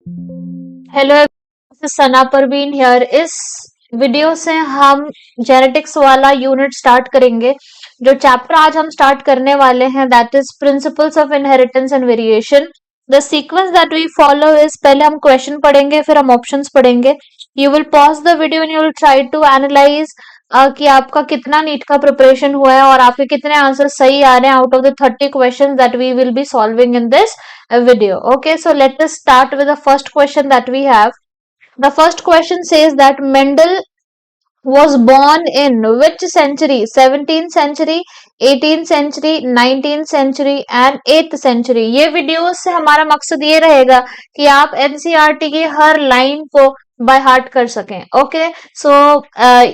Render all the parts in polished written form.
Hello, Sana Parveen here. इस video से हम जेनेटिक्स वाला यूनिट स्टार्ट करेंगे। जो चैप्टर आज हम स्टार्ट करने वाले हैं that is principles of inheritance and variation. The sequence that we follow is, पहले हम क्वेश्चन पढ़ेंगे, फिर हम ऑप्शंस पढ़ेंगे। You will pause the video and you will try to analyse कि आपका कितना नीट का प्रिपरेशन हुआ है और आपके कितने आंसर सही आ रहे हैं out of the 30 question that we will be solving in this video. Okay, so let us start with the first question that we have. The first question says that Mendel was born in which century? 17th century, 18th century, 19th century and 8th century. ये video से हमारा मकसद ये रहेगा कि आप NCERT की हर लाइन को बाय हार्ट कर सकें. Okay, so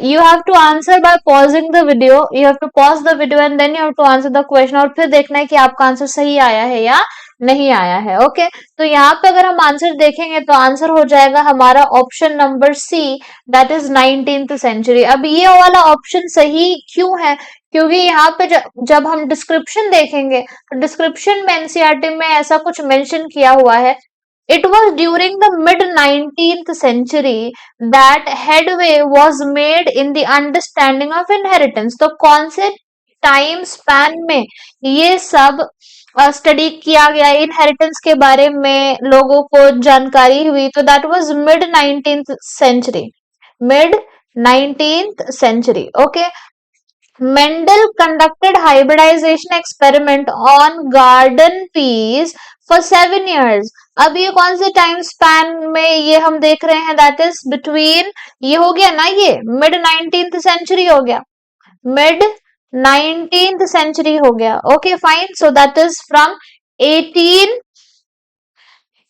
you have to answer by pausing the video. You have to pause the video and then you have to answer the question, और फिर देखना है कि आपका आंसर सही आया है या नहीं आया है. ओके, तो यहाँ पे अगर हम आंसर देखेंगे तो आंसर हो जाएगा हमारा option number C, that is 19th century. अब ये वाला ऑप्शन सही क्यों है? क्योंकि यहाँ पे जब हम डिस्क्रिप्शन देखेंगे तो डिस्क्रिप्शन में एनसीईआरटी में ऐसा कुछ मेंशन किया हुआ है. It was during the mid 19th century that headway was made in the understanding of inheritance. तो कौन से टाइम स्पैन में ये सब स्टडी किया गया, इनहेरिटेंस के बारे में लोगों को जानकारी हुई? तो that was mid 19th century. Mid 19th century. Okay. Mendel conducted hybridization experiment on garden peas for 7 years. अब ये कौन से टाइम स्पैन में ये हम देख रहे हैं? दैट इज बिटवीन, ये हो गया ना, ये मिड 19th सेंचुरी हो गया, मिड 19th सेंचुरी हो गया. Okay fine, so that is from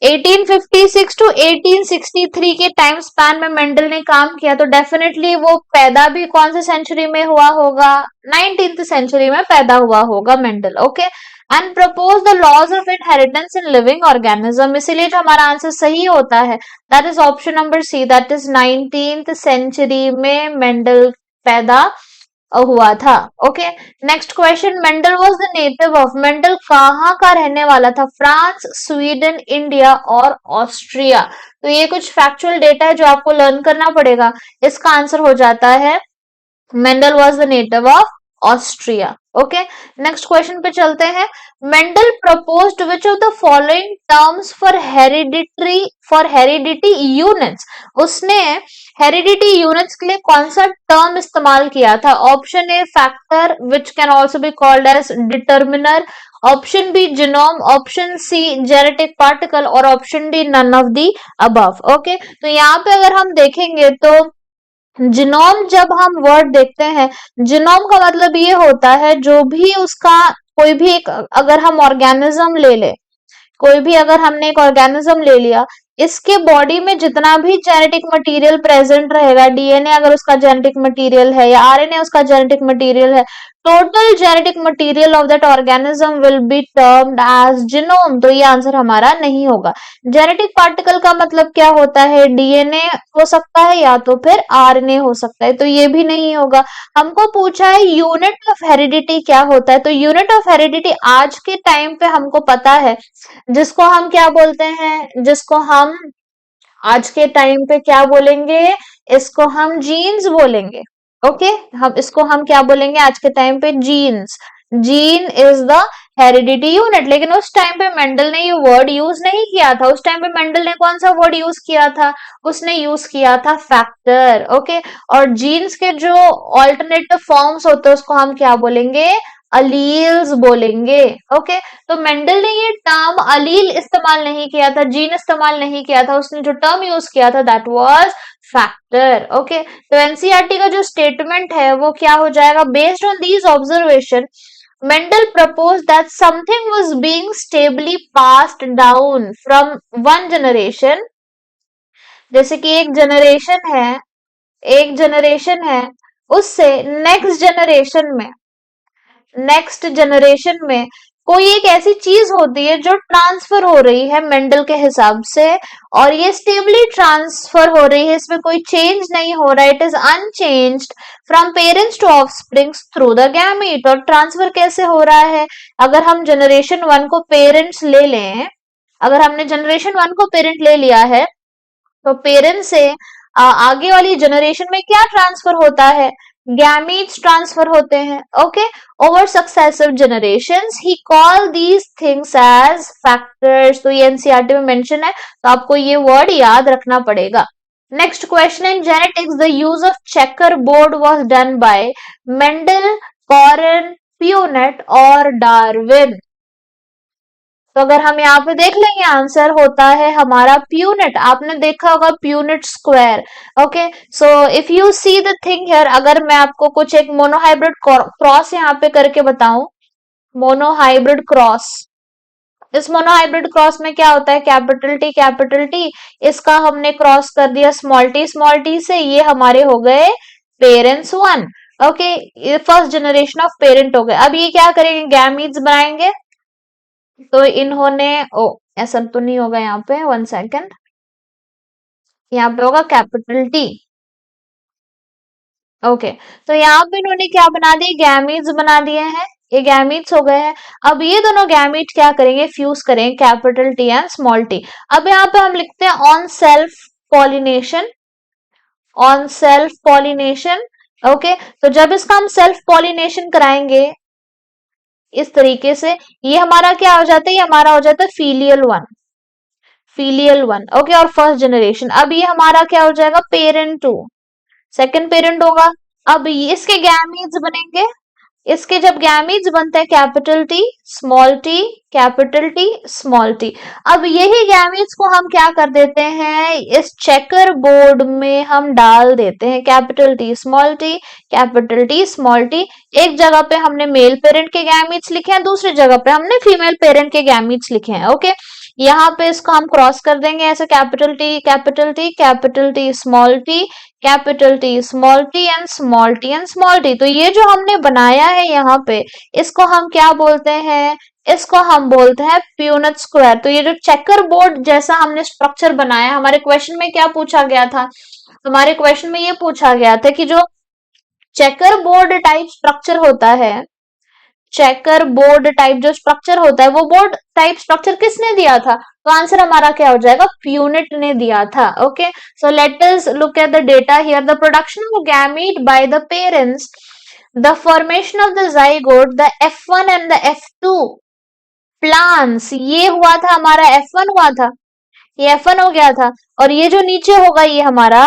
1856 to 1863 के टाइम स्पैन में मेंडल ने काम किया. तो डेफिनेटली वो पैदा भी कौन से सेंचुरी में हुआ होगा? 19th सेंचुरी में पैदा हुआ होगा Mendel. Okay, and propose the laws of inheritance in living organism. इसीलिए जो हमारा आंसर सही होता है that is option number C, that is 19th century में मेंडल पैदा हुआ था. Okay, next question. Mendel was the native of, Mendel कहाँ का रहने वाला था? फ्रांस, स्वीडन, इंडिया और ऑस्ट्रिया. तो ये कुछ फैक्चुअल डेटा है जो आपको लर्न करना पड़ेगा. इसका आंसर हो जाता है Mendel was the native of Austria. Okay, next question पे चलते हैं. Mendel proposed which of the following terms for heredity units. उसने हेरिडिटी यूनिट्स के लिए कौन सा टर्म इस्तेमाल किया था? Option A factor which can also be called as determiner, option B genome, option C genetic particle और option D none of the above. Okay, तो यहाँ पे अगर हम देखेंगे तो जीनोम, जब हम वर्ड देखते हैं, जीनोम का मतलब ये होता है जो भी उसका कोई भी एक, अगर हम ऑर्गेनिज्म ले ले, कोई भी अगर हमने एक ऑर्गेनिज्म ले लिया, इसके बॉडी में जितना भी जेनेटिक मटेरियल प्रेजेंट रहेगा, डीएनए अगर उसका जेनेटिक मटेरियल है या आरएनए उसका जेनेटिक मटेरियल है, total genetic material of that organism will be termed as genome. तो ये आंसर हमारा नहीं होगा. जेनेटिक पार्टिकल का मतलब क्या होता है? डीएनए हो सकता है या तो फिर आरएनए हो सकता है, तो ये भी नहीं होगा. हमको पूछा है यूनिट ऑफ हेरिडिटी क्या होता है. तो यूनिट ऑफ हेरिडिटी आज के टाइम पे हमको पता है, जिसको हम क्या बोलते हैं, जिसको हम आज के टाइम पे क्या बोलेंगे? इसको हम जीन्स बोलेंगे. ओके, हम इसको हम क्या बोलेंगे आज के टाइम पे? Genes. Gene is the heredity unit. लेकिन उस टाइम पे मेंडल ने ये वर्ड यूज नहीं किया था. उस टाइम पे मेंडल ने कौन सा वर्ड यूज किया था? उसने यूज किया था फैक्टर. ओके, और जीन्स के जो ऑल्टरनेटिव फॉर्म्स होते हैं उसको हम क्या बोलेंगे? अलील्स बोलेंगे. ओके, तो मेंडल ने ये टर्म अलील इस्तेमाल नहीं किया था, जीन इस्तेमाल नहीं किया था. उसने जो टर्म यूज किया था दैट वाज फैक्टर. ओके, तो एनसीईआरटी का जो स्टेटमेंट है वो क्या हो जाएगा? Based on these observation Mendel proposed that something was being stably passed down from one generation. जैसे कि एक जनरेशन है उससे नेक्स्ट जनरेशन में कोई एक ऐसी चीज होती है जो ट्रांसफर हो रही है मेंडल के हिसाब से, और ये स्टेबली ट्रांसफर हो रही है, इसमें कोई चेंज नहीं हो रहा है. It is unchanged from parents to offsprings through the gamete. और ट्रांसफर कैसे हो रहा है? अगर हम जनरेशन 1 को पेरेंट्स ले लें अगर हमने जनरेशन 1 को पेरेंट ले लिया है तो पेरेंट से आगे वाली जनरेशन में क्या ट्रांसफर होता है, गैमीट्स ट्रांसफर होते हैं। Okay, over successive generations he call these things as factors. तो ये एनसीईआरटी में मेंशन है, तो आपको ये वर्ड याद रखना पड़ेगा। Next question, in genetics the use of checker board was done by Mendel, Correns, Punnett और डार्विन। तो अगर हम यहाँ पे देख लेंगे आंसर होता है हमारा प्यूनेट। आपने देखा होगा Punnett square. Okay, so if you see the thing here, अगर मैं आपको कुछ एक मोनोहाइब्रिड क्रॉस यहाँ पे करके बताऊं, मोनोहाइब्रिड क्रॉस, इस मोनोहाइब्रिड क्रॉस में क्या होता है, कैपिटल टी, इसका हमने क्रॉस कर दिया स्मॉल टी से, ये हमारे हो गए पेरेंट्स 1। ओके, ये फर्स्ट जनरेशन ऑफ पेरेंट हो गए। अब ये क्या करेंगे, गैमीट्स बनाएंगे। तो इन्होंने, ओ ऐसा तो नहीं होगा यहाँ पे, 1 सेकेंड, यहाँ पे होगा कैपिटल टी। ओके, तो यहाँ पे इन्होंने क्या बना दिए, गैमीट्स बना दिए हैं, ये गैमीट्स हो गए हैं। अब ये दोनों गैमीट क्या करेंगे, फ्यूज करेंगे, capital T and small T. अब यहाँ पे हम लिखते हैं on self pollination, on self pollination. Okay, तो जब इसका हम सेल्फ पॉलिनेशन कराएंगे इस तरीके से, ये हमारा क्या हो जाता है, ये हमारा हो जाता है फीलियल 1, फीलियल 1। ओके, और फर्स्ट जनरेशन। अब ये हमारा क्या हो जाएगा, पेरेंट 2, सेकंड पेरेंट होगा। अब ये इसके गैमीट्स बनेंगे, इसके जब गैमीट्स बनते हैं capital T, small T, capital T, small T. अब यही गैमीट्स को हम क्या कर देते हैं, इस चेकर बोर्ड में हम डाल देते हैं, capital T, small T, capital T, small T. एक जगह पे हमने मेल पेरेंट के गैमीट्स लिखे हैं, दूसरी जगह पे हमने फीमेल पेरेंट के गैमीट्स लिखे हैं। ओके, यहाँ पे इसको हम क्रॉस कर देंगे ऐसे, capital T, capital T, capital T, small T, capital T, small T and small T and small T. तो ये जो हमने बनाया है यहाँ पे, इसको हम क्या बोलते हैं, इसको हम बोलते हैं प्यूनेट स्क्वायर। तो ये जो चेकर बोर्ड जैसा हमने स्ट्रक्चर बनाया, हमारे क्वेश्चन में क्या पूछा गया था, हमारे क्वेश्चन में ये पूछा गया था कि जो चेकर बोर्ड टाइप स्ट्रक्चर होता है, चेकर बोर्ड टाइप जो स्ट्रक्चर होता है, वो बोर्ड टाइप स्ट्रक्चर किसने दिया था, तो आंसर हमारा क्या हो जाएगा, प्यूनेट ने दिया था। Okay, so let us look at the data here, the production of gamete by the parents, the formation of the zygote, the F1 and the F2 plants, ये हुआ था हमारा F1 हुआ था, ये F1 हो गया था, और ये जो नीचे होगा ये हमारा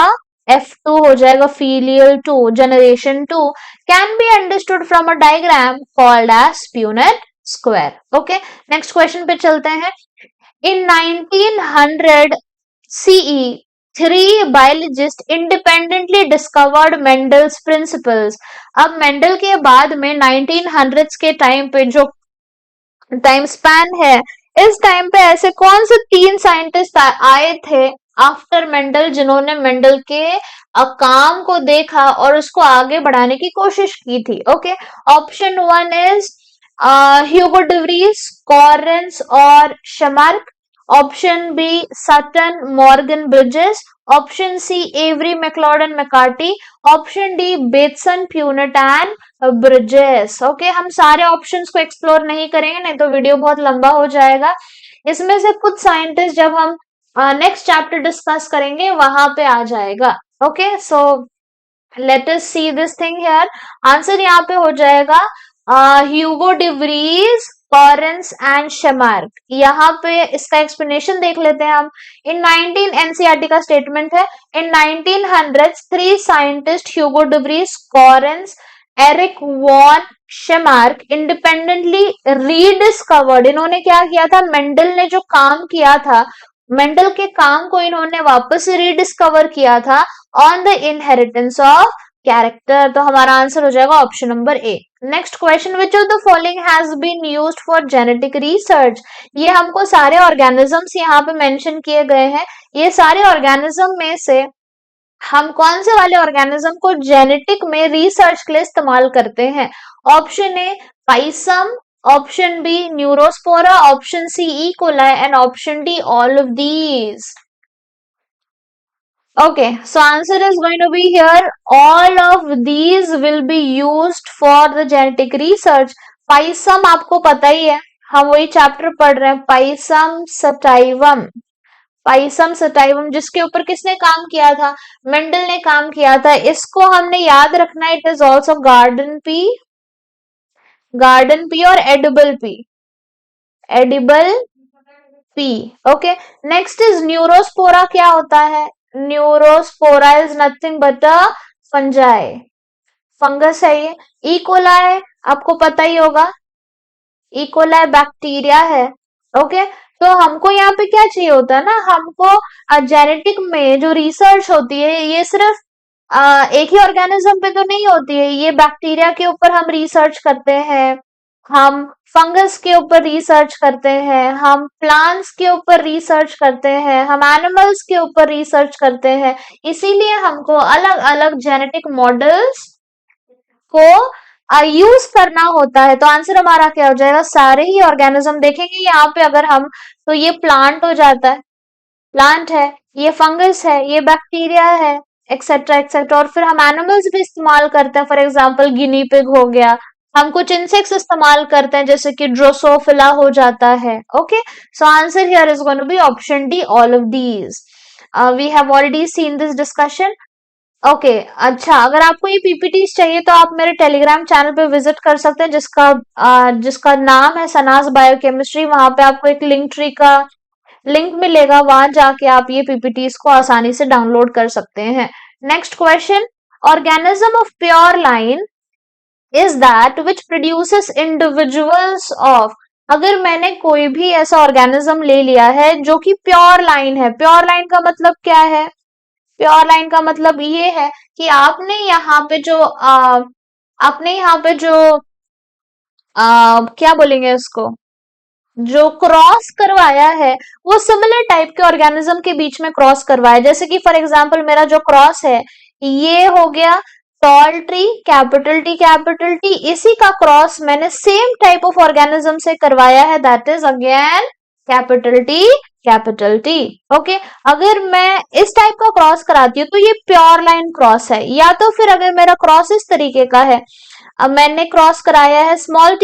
F2 हो जाएगा, filial 2, generation 2 can be understood from a diagram called as Punnett square. Okay, next question पे चलते हैं। In 1900 CE, 3 biologists independently discovered Mendel's principles. अब मेंडल के बाद में 1900s के टाइम पे जो टाइम स्पैन है, इस टाइम पे ऐसे कौन से 3 साइंटिस्ट आए थे आफ्टर मेंडल, जिन्होंने मेंडल के काम को देखा और उसको आगे बढ़ाने की कोशिश की थी। Okay, option 1 is Hugo de Vries, Correns और Tschermak. Option B Sutton, Morgan, Bridges. Option C Avery, MacLeod, McCarty. Option D Bateson, Punnett and Bridges. Okay, हम सारे ऑप्शंस को एक्सप्लोर नहीं करेंगे, नहीं तो वीडियो बहुत लंबा हो जाएगा। इसमें से कुछ साइंटिस्ट जब हम नेक्स्ट चैप्टर डिस्कस करेंगे वहां पे आ जाएगा। Okay, so let us see this thing here. Answer यहाँ पे हो जाएगा ह्यूगो डिवरीज, कॉरेंस एंड शमार्क। यहाँ पे इसका एक्सप्लेनेशन देख लेते हैं हम। इन 19 एनसीईआरटी का स्टेटमेंट है, in 1900s 3 scientist Hugo de Vries, Correns, Erich von Tschermak independently rediscovered. इन्होंने क्या किया था, मेंडल ने जो काम किया था, मेंडल के काम को इन्होंने वापस से रीडिस्कवर किया था on the inheritance of character. तो हमारा आंसर हो जाएगा option number A. Next question, which of the following has been used for genetic research. ये हमको सारे ऑर्गेनिजम्स यहाँ पे मेंशन किए गए हैं। ये सारे ऑर्गेनिज्म में से हम कौन से वाले ऑर्गेनिज्म को जेनेटिक में रिसर्च के लिए इस्तेमाल करते हैं। Option A Pisum, option B Neurospora, option C E coli and option D all of these. Okay, so answer is going to be here. All of these will be used for the genetic research. Pisum आपको पता ही है, हम वही chapter पढ़ रहे हैं, Pisum sativum. Pisum sativum जिसके ऊपर किसने काम किया था? मेंडल ने काम किया था। इसको हमने याद रखना, it is also garden pea और edible pea, edible pea. Okay, next is Neurospora. क्या होता है? Neurospora is nothing but a fungi, fungus है ये। इकोलाई आपको पता ही होगा, इकोलाई बैक्टीरिया है। ओके, तो हमको यहाँ पे क्या चाहिए होता है ना, हमको जेनेटिक में जो रिसर्च होती है ये सिर्फ एक ही ऑर्गेनिज्म पे तो नहीं होती है, ये बैक्टीरिया के ऊपर हम रिसर्च करते हैं, हम फंगस के ऊपर रिसर्च करते हैं, हम प्लांट्स के ऊपर रिसर्च करते हैं, हम एनिमल्स के ऊपर रिसर्च करते हैं। इसीलिए हमको अलग अलग जेनेटिक मॉडल्स को यूज करना होता है। तो आंसर हमारा क्या हो जाएगा? सारे ही ऑर्गेनिज्म देखेंगे यहाँ पे अगर हम, तो ये प्लांट हो जाता है, प्लांट है, ये फंगस है, ये बैक्टीरिया है, एक्सेट्रा एक्सेट्रा। और फिर हम एनिमल्स भी इस्तेमाल करते हैं, फॉर एग्जाम्पल गिनी पिग हो गया। हम कुछ इंसेक्ट्स इस्तेमाल करते हैं जैसे कि ड्रोसोफिला हो जाता है। Okay, so answer here is going to be option D, all of these. We have already seen this discussion. Okay, अच्छा, अगर आपको ये पीपीटीज चाहिए तो आप मेरे टेलीग्राम चैनल पे विजिट कर सकते हैं, जिसका नाम है सनाज बायोकेमिस्ट्री। वहां पे आपको एक लिंक ट्री का लिंक मिलेगा, वहां जाके आप ये पीपीटीज को आसानी से डाउनलोड कर सकते हैं। Next question, organism of pure line is that which produces individuals of. अगर मैंने कोई भी ऐसा ऑर्गेनिज्म ले लिया है जो कि प्योर लाइन है, प्योर लाइन का मतलब क्या है? प्योर लाइन का मतलब ये है कि आपने यहाँ पे जो क्या बोलेंगे उसको, जो क्रॉस करवाया है वो सिमिलर टाइप के ऑर्गेनिज्म के बीच में क्रॉस करवाया। जैसे कि फॉर एग्जांपल मेरा जो क्रॉस है ये हो गया टॉल ट्री, कैपिटल टी, इसी का क्रॉस मैंने सेम टाइप ऑफ ऑर्गेनिज्म से करवाया है, that is again capital T. Okay, अगर मैं इस टाइप का क्रॉस कराती हूँ तो ये प्योर लाइन क्रॉस है। या तो फिर अगर मेरा क्रॉस इस तरीके का है, अब मैंने क्रॉस कराया है small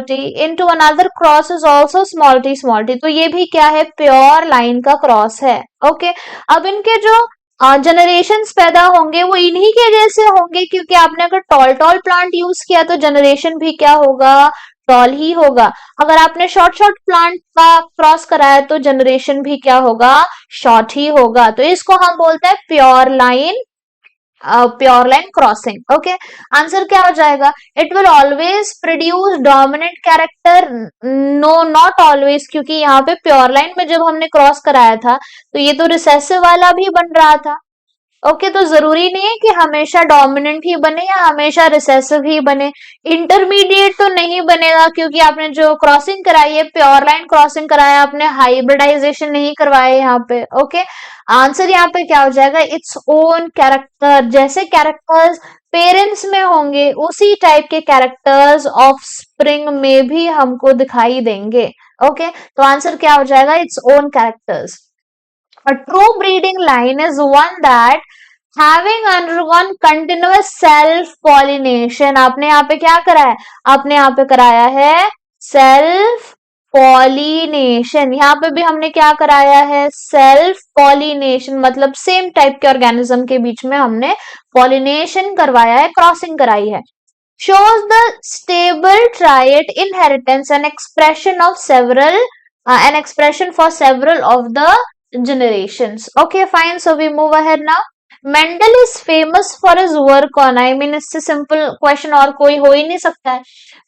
T into another cross is also small T, तो ये भी क्या है? प्योर लाइन का क्रॉस है। ओके, अब इनके जो जनरेशंस पैदा होंगे वो इन्हीं के जैसे होंगे, क्योंकि आपने अगर टॉल प्लांट यूज किया तो जनरेशन भी क्या होगा? टॉल ही होगा। अगर आपने शॉर्ट प्लांट का क्रॉस कराया तो जनरेशन भी क्या होगा? शॉर्ट ही होगा। तो इसको हम बोलते हैं pure line crossing. Okay, answer क्या हो जाएगा? It will always produce dominant character, no not always, क्योंकि यहाँ पे प्योर लाइन में जब हमने क्रॉस कराया था तो ये तो रिसेसिव वाला भी बन रहा था। ओके, तो जरूरी नहीं है कि हमेशा डोमिनेंट ही बने या हमेशा रिसेसिव ही बने, इंटरमीडिएट तो नहीं बनेगा, क्योंकि आपने जो क्रॉसिंग कराई है प्योर लाइन क्रॉसिंग कराया, आपने हाइब्रिडाइजेशन नहीं करवाया यहाँ पे। ओके, आंसर यहाँ पे क्या हो जाएगा? Its own character. जैसे कैरेक्टर्स पेरेंट्स में होंगे उसी टाइप के कैरेक्टर्स ऑफ स्प्रिंग में भी हमको दिखाई देंगे। ओके, तो आंसर क्या हो जाएगा? Its own characters. A true breeding line is one that having undergone continuous self pollination, आपने यहाँ पे क्या करा है? आपने यहाँ पे कराया है सेल्फ पॉलिनेशन। यहाँ पे भी हमने क्या कराया है? सेल्फ पॉलिनेशन, मतलब सेम टाइप के ऑर्गेनिज्म के बीच में हमने पॉलिनेशन करवाया है, क्रॉसिंग कराई है। shows the stable trait inheritance and expression of several an expression for several of the generations. Okay, fine, so we move ahead now. Mendel is famous for his work on, I mean इससे simple question और कोई हो ही नहीं सकता है।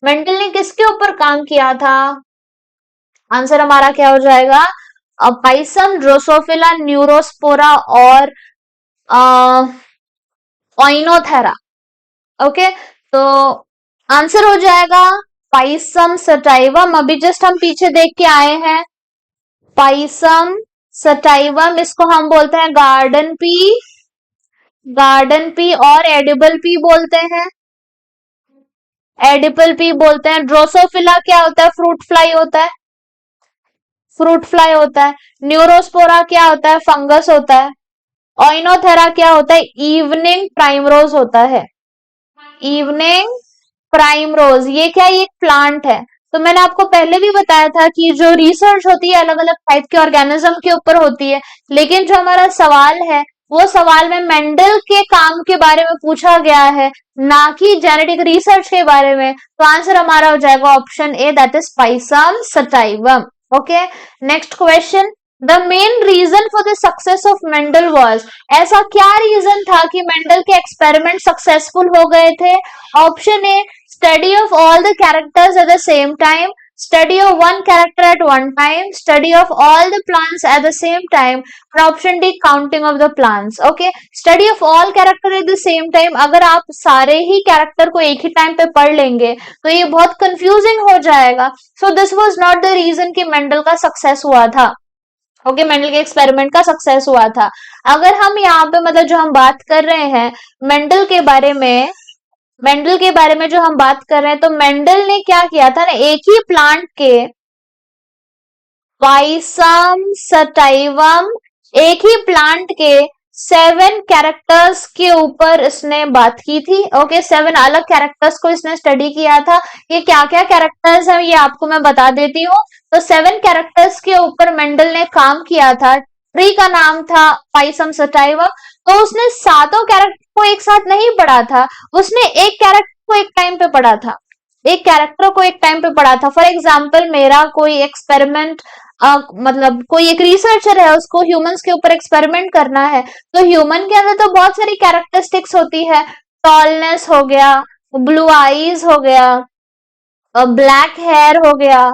Mendel ने किसके ऊपर काम किया था? आंसर हमारा क्या हो जाएगा? पाइसम, ड्रोसोफिला, न्यूरोस्पोरा और ओइनोथेरा। ओके, तो आंसर हो जाएगा पाइसम सटाइवम। अभी जस्ट हम पीछे देख के आए हैं, पाइसम सटाइवम, इसको हम बोलते हैं गार्डन पी और एडिबल पी बोलते हैं, एडिबल पी बोलते हैं। ड्रोसोफिला क्या होता है? फ्रूट फ्लाई होता है। न्यूरोस्पोरा क्या होता है? फंगस होता है। ओइनोथेरा क्या होता है? इवनिंग प्राइमरोज होता है, इवनिंग प्राइमरोज। ये क्या? ये एक प्लांट है। तो मैंने आपको पहले भी बताया था कि जो रिसर्च होती है अलग अलग टाइप के ऑर्गेनिज्म के ऊपर होती है, लेकिन जो हमारा सवाल है वो सवाल में मेंडल के काम के बारे में पूछा गया है, ना कि जेनेटिक रिसर्च के बारे में। तो आंसर हमारा हो जाएगा option A, that is Pisum sativum. Okay, next question, the main reason for the success of Mendel was, ऐसा क्या रीजन था कि मेंडल के एक्सपेरिमेंट सक्सेसफुल हो गए थे? Option A, study of all the characters at the same time, study of one character at one time, study of all the plants at the same time, and option D, counting of the plants. Okay, study of all character at the same time, अगर आप सारे ही character को एक ही time पे पढ़ लेंगे तो ये बहुत कंफ्यूजिंग हो जाएगा। So this was not the reason कि मेंडल का सक्सेस हुआ था। ओके, मेंडल के एक्सपेरिमेंट का सक्सेस हुआ था। अगर हम यहाँ पे मतलब जो हम बात कर रहे हैं मेंडल के बारे में, मेंडल के बारे में जो हम बात कर रहे हैं, तो मेंडल ने क्या किया था ना, एक ही प्लांट के पाइसम सटाइवम, एक ही प्लांट के 7 कैरेक्टर्स के ऊपर इसने बात की थी। ओके, 7 अलग कैरेक्टर्स को इसने स्टडी किया था। ये क्या क्या कैरेक्टर्स हैं ये आपको मैं बता देती हूँ। तो 7 कैरेक्टर्स के ऊपर मेंडल ने काम किया था। ट्री का नाम था पाइसम सटाइवम। तो उसने सातों कैरेक्टर को एक साथ नहीं पढ़ा था, उसने एक कैरेक्टर को एक टाइम पे पढ़ा था, एक कैरेक्टर को एक टाइम पे पढ़ा था। फॉर एग्जाम्पल, मेरा कोई एक्सपेरिमेंट मतलब कोई एक रिसर्चर है, उसको ह्यूमंस के ऊपर एक्सपेरिमेंट करना है, तो ह्यूमन के अंदर तो बहुत सारी कैरेक्टरिस्टिक्स होती है। टॉलनेस हो गया, ब्लू आईज हो गया, ब्लैक हेयर हो गया,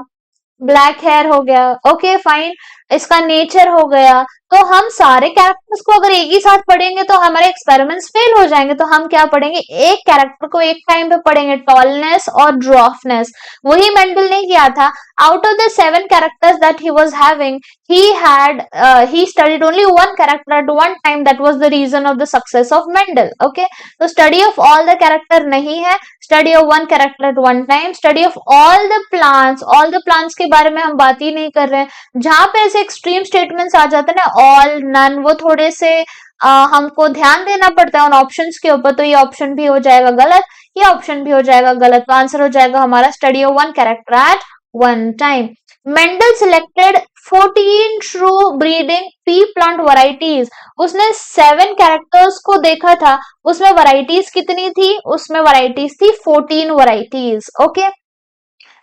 ब्लैक हेयर हो गया। ओके फाइन, इसका नेचर हो गया। तो हम सारे कैरेक्टर्स को अगर एक ही साथ पढ़ेंगे तो हमारे एक्सपेरिमेंट्स फेल हो जाएंगे। तो हम क्या पढ़ेंगे, एक कैरेक्टर को एक टाइम पे पढ़ेंगे, टॉलनेस और ड्वार्फनेस। वही मेंडल ने किया था। Out of the 7 characters that he was having, he studied only one character at one time. That was the reason of the success of Mendel. Okay, तो study of all the character नहीं है, study of one character eight one time, study of all the plants. All the plants के बारे में हम बात ही नहीं कर रहे हैं। जहां पे ऐसे एक्सट्रीम स्टेटमेंट्स आ जाते हैं ना, ऑल, नन, वो थोड़े से हमको ध्यान देना पड़ता है उन ऑप्शंस के ऊपर। तो ये ऑप्शन भी हो जाएगा गलत, ये ऑप्शन भी हो जाएगा गलत। तो आंसर हो जाएगा हमारा study of one character eight one time. Mendel selected 14 true breeding P plant varieties. उसने 7 कैरेक्टर्स को देखा था, उसमें वैरायटीज कितनी थी, उसमें वैरायटीज थी 14 वैरायटीज। ओके,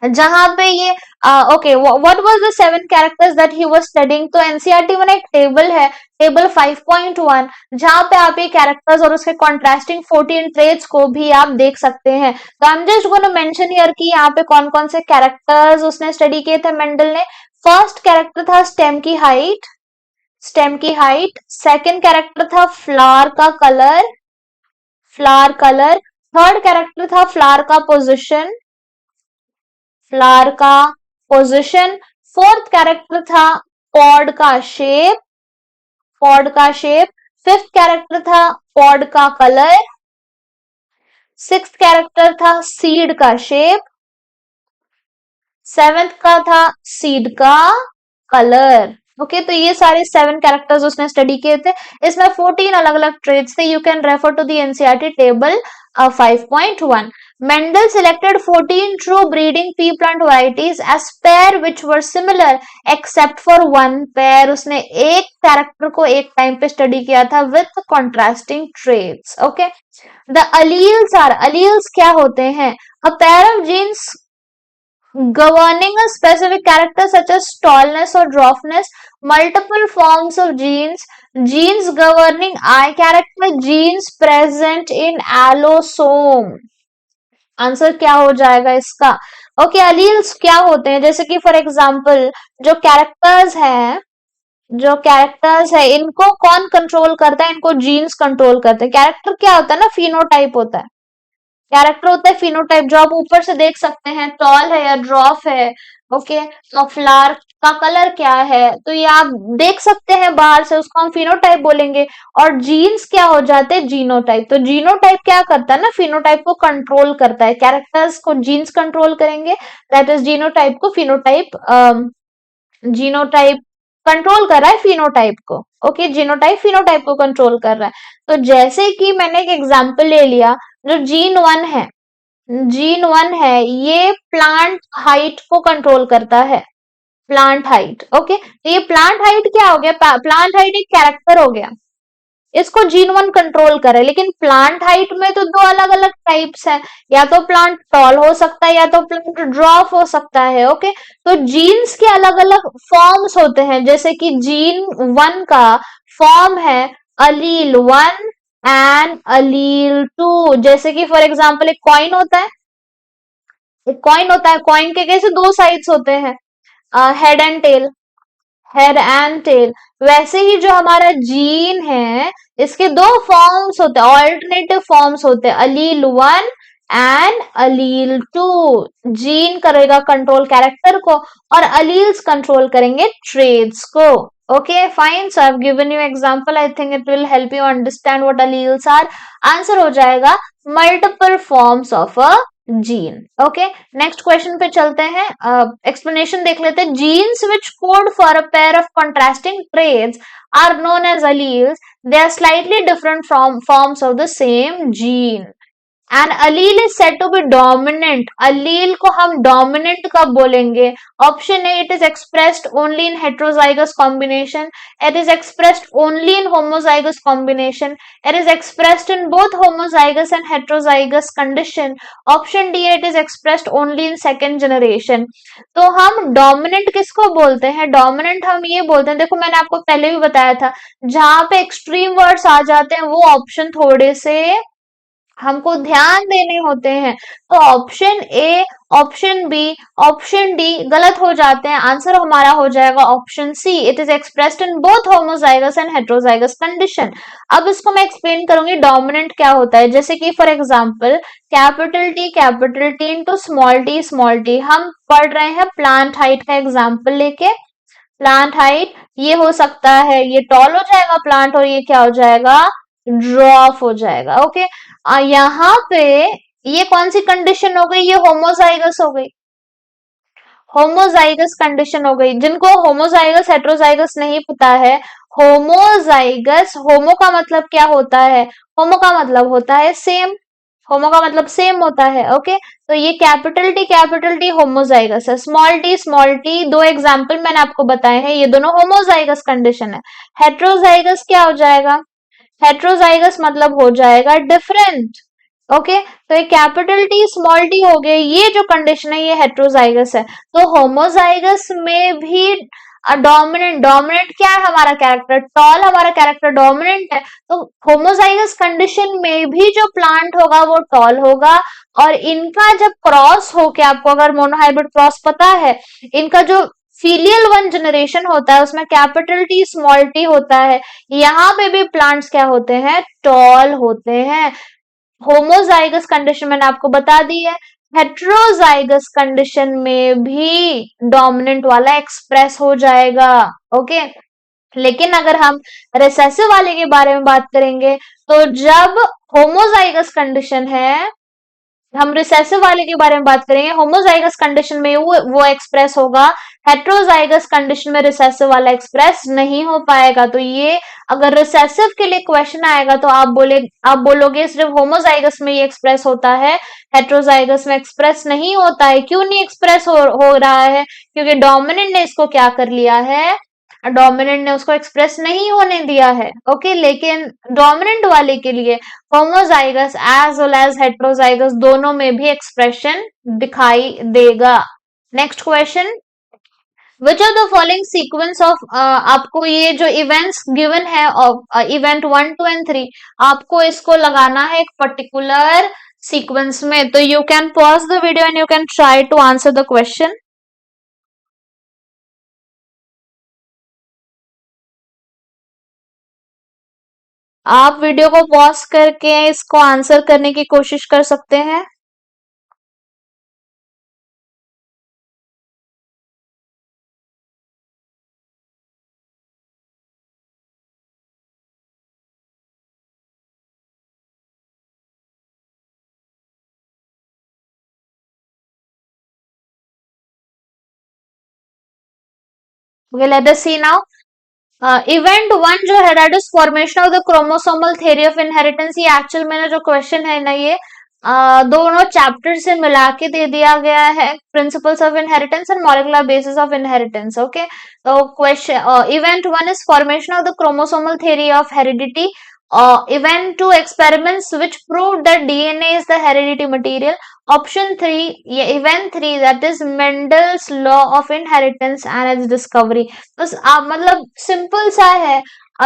जहां पे ये okay, what was the 7 characters that he was studying. तो एनसीईआरटी में एक टेबल है, टेबल 5.1, जहां पे आप ये कैरेक्टर्स और उसके कॉन्ट्रास्टिंग 14 ट्रेट्स को भी आप देख सकते हैं। तो I am just gonna mention here कि यहाँ पे कौन कौन से कैरेक्टर्स उसने स्टडी किए थे मेंडल ने। फर्स्ट कैरेक्टर था स्टेम की हाइट, स्टेम की हाइट। सेकंड कैरेक्टर था फ्लावर का colour, flower colour. Third character था फ्लावर का पोजिशन, फ्लावर का पोजिशन। फोर्थ कैरेक्टर था पॉड का शेप, पॉड का शेप। फिफ्थ कैरेक्टर था पॉड का कलर। सिक्स्थ कैरेक्टर था सीड का शेप। सेवेंथ का था सीड का कलर। ओके, तो ये सारे 7 कैरेक्टर्स उसने स्टडी किए थे। इसमें 14 अलग अलग ट्रेड्स थे। You can refer to the NCERT table 5.1. Mendel selected 14 true breeding pea plant varieties as pair which were similar except for one pair. उसने एक कैरेक्टर को एक टाइम पे स्टडी किया था with contrasting traits. Okay, the alleles are, alleles क्या होते हैं? A pair of genes governing a specific character such as tallness or dwarfness, multiple forms of genes, genes governing eye character, genes present in allosome. Answer क्या हो जाएगा इसका? Okay, alleles क्या होते हैं? जैसे कि फॉर एग्जांपल जो कैरेक्टर्स हैं, जो कैरेक्टर्स है इनको कौन कंट्रोल करता है? इनको जीन्स कंट्रोल करते हैं। कैरेक्टर क्या होता है ना, फिनोटाइप होता है। कैरेक्टर होता है फिनोटाइप, जो आप ऊपर से देख सकते हैं, टॉल है या ड्रॉफ है। ओके, और फ्लावर का कलर क्या है, तो ये आप देख सकते हैं बाहर से, उसको हम फिनोटाइप बोलेंगे। और जीन्स क्या हो जाते हैं? जीनोटाइप। तो जीनोटाइप क्या करता है ना, फिनोटाइप को कंट्रोल करता है। कैरेक्टर्स को जीन्स कंट्रोल करेंगे, दैट इज जीनोटाइप को फिनोटाइप, जीनोटाइप कंट्रोल कर रहा है फिनोटाइप को। ओके, जीनोटाइप फिनोटाइप को कंट्रोल कर रहा है। तो जैसे कि मैंने एक एग्जांपल ले लिया, जो जीन 1 है, जीन 1 है, ये प्लांट हाइट को कंट्रोल करता है। प्लांट हाइट, ओके, तो ये प्लांट हाइट क्या हो गया? प्लांट हाइट एक कैरेक्टर हो गया, इसको जीन 1 कंट्रोल करे। लेकिन प्लांट हाइट में तो दो अलग अलग टाइप्स हैं, या तो प्लांट टॉल हो सकता है या तो प्लांट ड्रॉप हो सकता है। ओके, तो जीन्स के अलग अलग फॉर्म्स होते हैं, जैसे कि जीन 1 का फॉर्म है अलील 1 एंड अलील 2। जैसे कि फॉर एग्जांपल एक कॉइन होता है, एक कॉइन होता है, कॉइन के कैसे दो साइड्स होते हैं, head and tail, head and tail. वैसे ही जो हमारा जीन है, इसके दो फॉर्म्स होते हैं, ऑल्टरनेटिव फॉर्म्स होते हैं, अलील 1 एंड अलील 2। जीन करेगा कंट्रोल कैरेक्टर को और अलील्स कंट्रोल करेंगे ट्रेड्स को। Okay fine, so I have given you example, I think it will help you understand what alleles are. Answer हो जाएगा multiple forms of a gene. Okay, next question पे चलते हैं, explanation देख लेते हैं। Genes which code for a pair of contrasting traits are known as alleles. They are slightly different from forms of the same gene. And allele is said to be dominant. Allele को हम dominant कब बोलेंगे? Option A, it is expressed only in heterozygous combination, it is expressed only in homozygous combination, it is expressed in both homozygous and heterozygous condition, option D, it is expressed only in second generation. तो हम dominant किसको बोलते हैं? Dominant हम ये बोलते हैं, देखो मैंने आपको पहले भी बताया था, जहां पे एक्सट्रीम वर्ड्स आ जाते हैं वो ऑप्शन थोड़े से हमको ध्यान देने होते हैं। तो option A, option B, option D गलत हो जाते हैं। आंसर हमारा हो जाएगा option C, it is expressed in both homozygous and heterozygous condition. अब इसको मैं एक्सप्लेन करूंगी डोमिनेंट क्या होता है। जैसे कि for example capital T into small T, हम पढ़ रहे हैं प्लांट हाइट का एग्जाम्पल लेके। प्लांट हाइट ये हो सकता है, ये टॉल हो जाएगा प्लांट, और ये क्या हो जाएगा? ड्रॉप हो जाएगा। ओके, यहाँ पे ये कौन सी कंडीशन हो गई? ये होमोजाइगस हो गई, होमोजाइगस कंडीशन हो गई। जिनको होमोजाइगस हेट्रोजाइगस नहीं पता है, होमोजाइगस, होमो का मतलब क्या होता है? होमो का मतलब होता है सेम, होमो का मतलब सेम होता है। ओके, तो ये कैपिटल टी होमोजाइगस है, स्मॉल टी दो एग्जाम्पल मैंने आपको बताए हैं, ये दोनों होमोजाइगस कंडीशन है। हेट्रोजाइगस क्या हो जाएगा? हेट्रोजाइगस मतलब हो जाएगा डिफरेंट। ओके, तो ये कैपिटल टी स्मॉल टी हो गए, ये जो कंडीशन है ये हेट्रोजाइगस है। तो होमोजाइगस में भी डोमिनेंट, डोमिनेंट क्या है? हमारा कैरेक्टर टॉल, हमारा कैरेक्टर डोमिनेंट है, तो होमोजाइगस कंडीशन में भी जो प्लांट होगा वो टॉल होगा। और इनका जब क्रॉस हो के, आपको अगर मोनोहाइब्रिड क्रॉस पता है, इनका जो फीलियल वन जनरेशन होता है उसमें कैपिटल टी स्मॉल टी होता है, यहाँ पे भी प्लांट्स क्या होते हैं? टॉल होते हैं। होमोजाइगस कंडीशन मैंने आपको बता दी है, हेट्रोजाइगस कंडीशन में भी डोमिनेंट वाला एक्सप्रेस हो जाएगा। ओके, लेकिन अगर हम रिसेसिव वाले के बारे में बात करेंगे, तो जब होमोजाइगस कंडीशन है, हम रिसेसिव वाले के बारे में बात करेंगे, होमोजाइगस कंडीशन में वो एक्सप्रेस होगा, हेट्रोजाइगस कंडीशन में रिसेसिव वाला एक्सप्रेस नहीं हो पाएगा। तो ये अगर रिसेसिव के लिए क्वेश्चन आएगा तो आप बोलोगे सिर्फ होमोजाइगस में ये एक्सप्रेस होता है, हेट्रोजाइगस में एक्सप्रेस नहीं होता है। क्यों नहीं एक्सप्रेस हो रहा है? क्योंकि डोमिनेंट ने इसको क्या कर लिया है? डोमिनेंट ने उसको एक्सप्रेस नहीं होने दिया है। ओके, लेकिन डोमिनेंट वाले के लिए homozygous as well as heterozygous दोनों में भी एक्सप्रेशन दिखाई देगा। Next question, which of the following sequence of, आपको ये जो इवेंट्स गिवन है इवेंट 1 2 एंड 3, आपको इसको लगाना है एक पर्टिकुलर सीक्वेंस में। तो you can pause the video and you can try to answer the question. आप वीडियो को पॉज करके इसको आंसर करने की कोशिश कर सकते हैं। Okay, let us see now. Event one जो है that is formation of the chromosomal theory of inheritance. ये एक्चुअल में जो क्वेश्चन है ना, ये दोनों चैप्टर से मिला के दे दिया गया है, principles of inheritance and molecular basis of inheritance. Okay, तो question event one is formation of the chromosomal theory of heredity. Event 2, experiments which proved that DNA is the heredity material. Option 3, event 3 that is Mendel's law of inheritance and its discovery. बस मतलब simple सा है।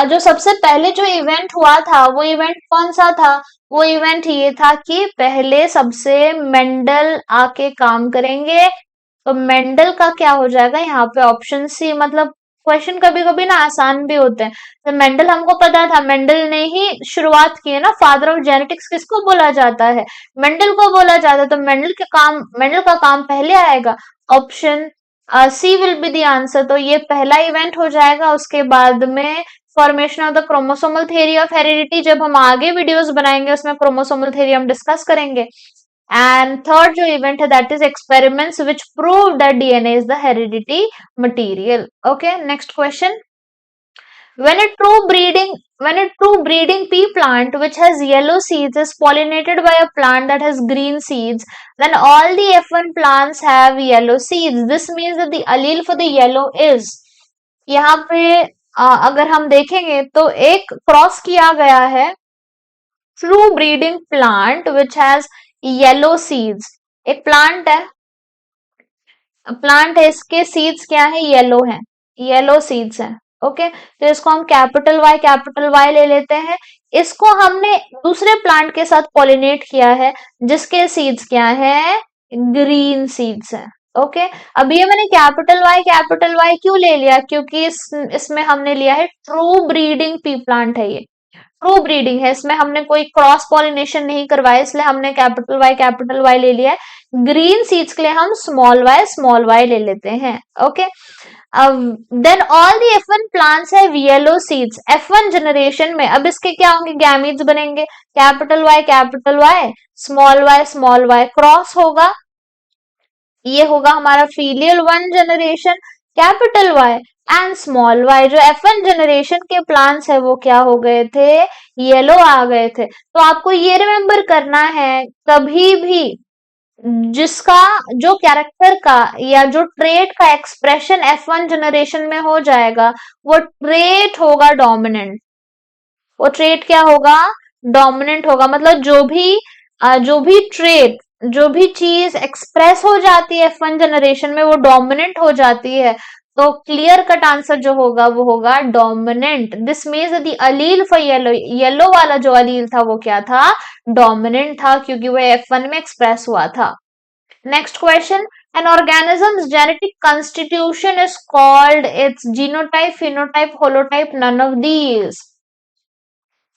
जो सबसे पहले जो event हुआ था वो इवेंट कौन सा था? वो इवेंट ये था कि पहले सबसे मेंडल आके काम करेंगे। तो मेंडल का क्या हो जाएगा यहाँ पे? Option C. मतलब क्वेश्चन कभी कभी ना आसान भी होते हैं। तो मेंडल हमको पता था, मेंडल ने ही शुरुआत की है ना। फादर ऑफ जेनेटिक्स किसको बोला जाता है? मेंडल को बोला जाता है। तो मेंडल का काम पहले आएगा। Option C will be the answer. तो ये पहला इवेंट हो जाएगा। उसके बाद में formation of the chromosomal theory of heredity, जब हम आगे वीडियोस बनाएंगे उसमें क्रोमोसोमल थ्योरी हम डिस्कस करेंगे। एंड थर्ड जो इवेंट है that is experiments which prove that DNA is the heredity material. Okay, next question. When a true breeding pea plant which has yellow seeds is pollinated by a plant that has green seeds, then all the F1 plants have yellow seeds. This means that the allele for the yellow is, यहाँ पे अगर हम देखेंगे तो एक cross किया गया है true breeding plant which has yellow seeds. एक प्लांट है, इसके सीड्स क्या है? येलो है, येलो सीड्स है। ओके, तो इसको हम कैपिटल वाई ले लेते हैं। इसको हमने दूसरे प्लांट के साथ पॉलिनेट किया है जिसके सीड्स क्या है? ग्रीन सीड्स है। ओके, अब ये मैंने कैपिटल वाई क्यों ले लिया? क्योंकि इसमें हमने लिया है ट्रू ब्रीडिंग पी प्लांट है। ये ट्रू ब्रीडिंग है, इसमें हमने कोई क्रॉस पॉलिनेशन नहीं करवाया, इसलिए हमने कैपिटल वाई ले लिया है। ग्रीन सीड्स के लिए हम स्मॉल वाई ले लेते हैं। Okay, then all the F1 plants have yellow seeds. F1 generation में अब इसके क्या होंगे? गैमीट्स बनेंगे। Capital Y small Y cross होगा, ये होगा हमारा filial one generation. Capital Y and small Y, जो F1 जनरेशन के प्लांट्स है वो क्या हो गए थे? येलो आ गए थे। तो आपको ये रिमेम्बर करना है, कभी भी जिसका जो कैरेक्टर का या जो ट्रेट का एक्सप्रेशन F1 जनरेशन में हो जाएगा वो ट्रेट होगा डोमिनेंट। वो ट्रेट क्या होगा? डोमिनेंट होगा। मतलब जो भी ट्रेट, जो भी चीज एक्सप्रेस हो जाती है F1 जनरेशन में वो डोमिनेंट हो जाती है। तो क्लियर कट आंसर जो होगा वो होगा dominant. This means the allele for yellow वाला जो अलील था वो क्या था? डोमिनेंट था, क्योंकि वो F1 में एक्सप्रेस हुआ था। Next question, an organism's genetic constitution is called its genotype, phenotype, holotype, none of these.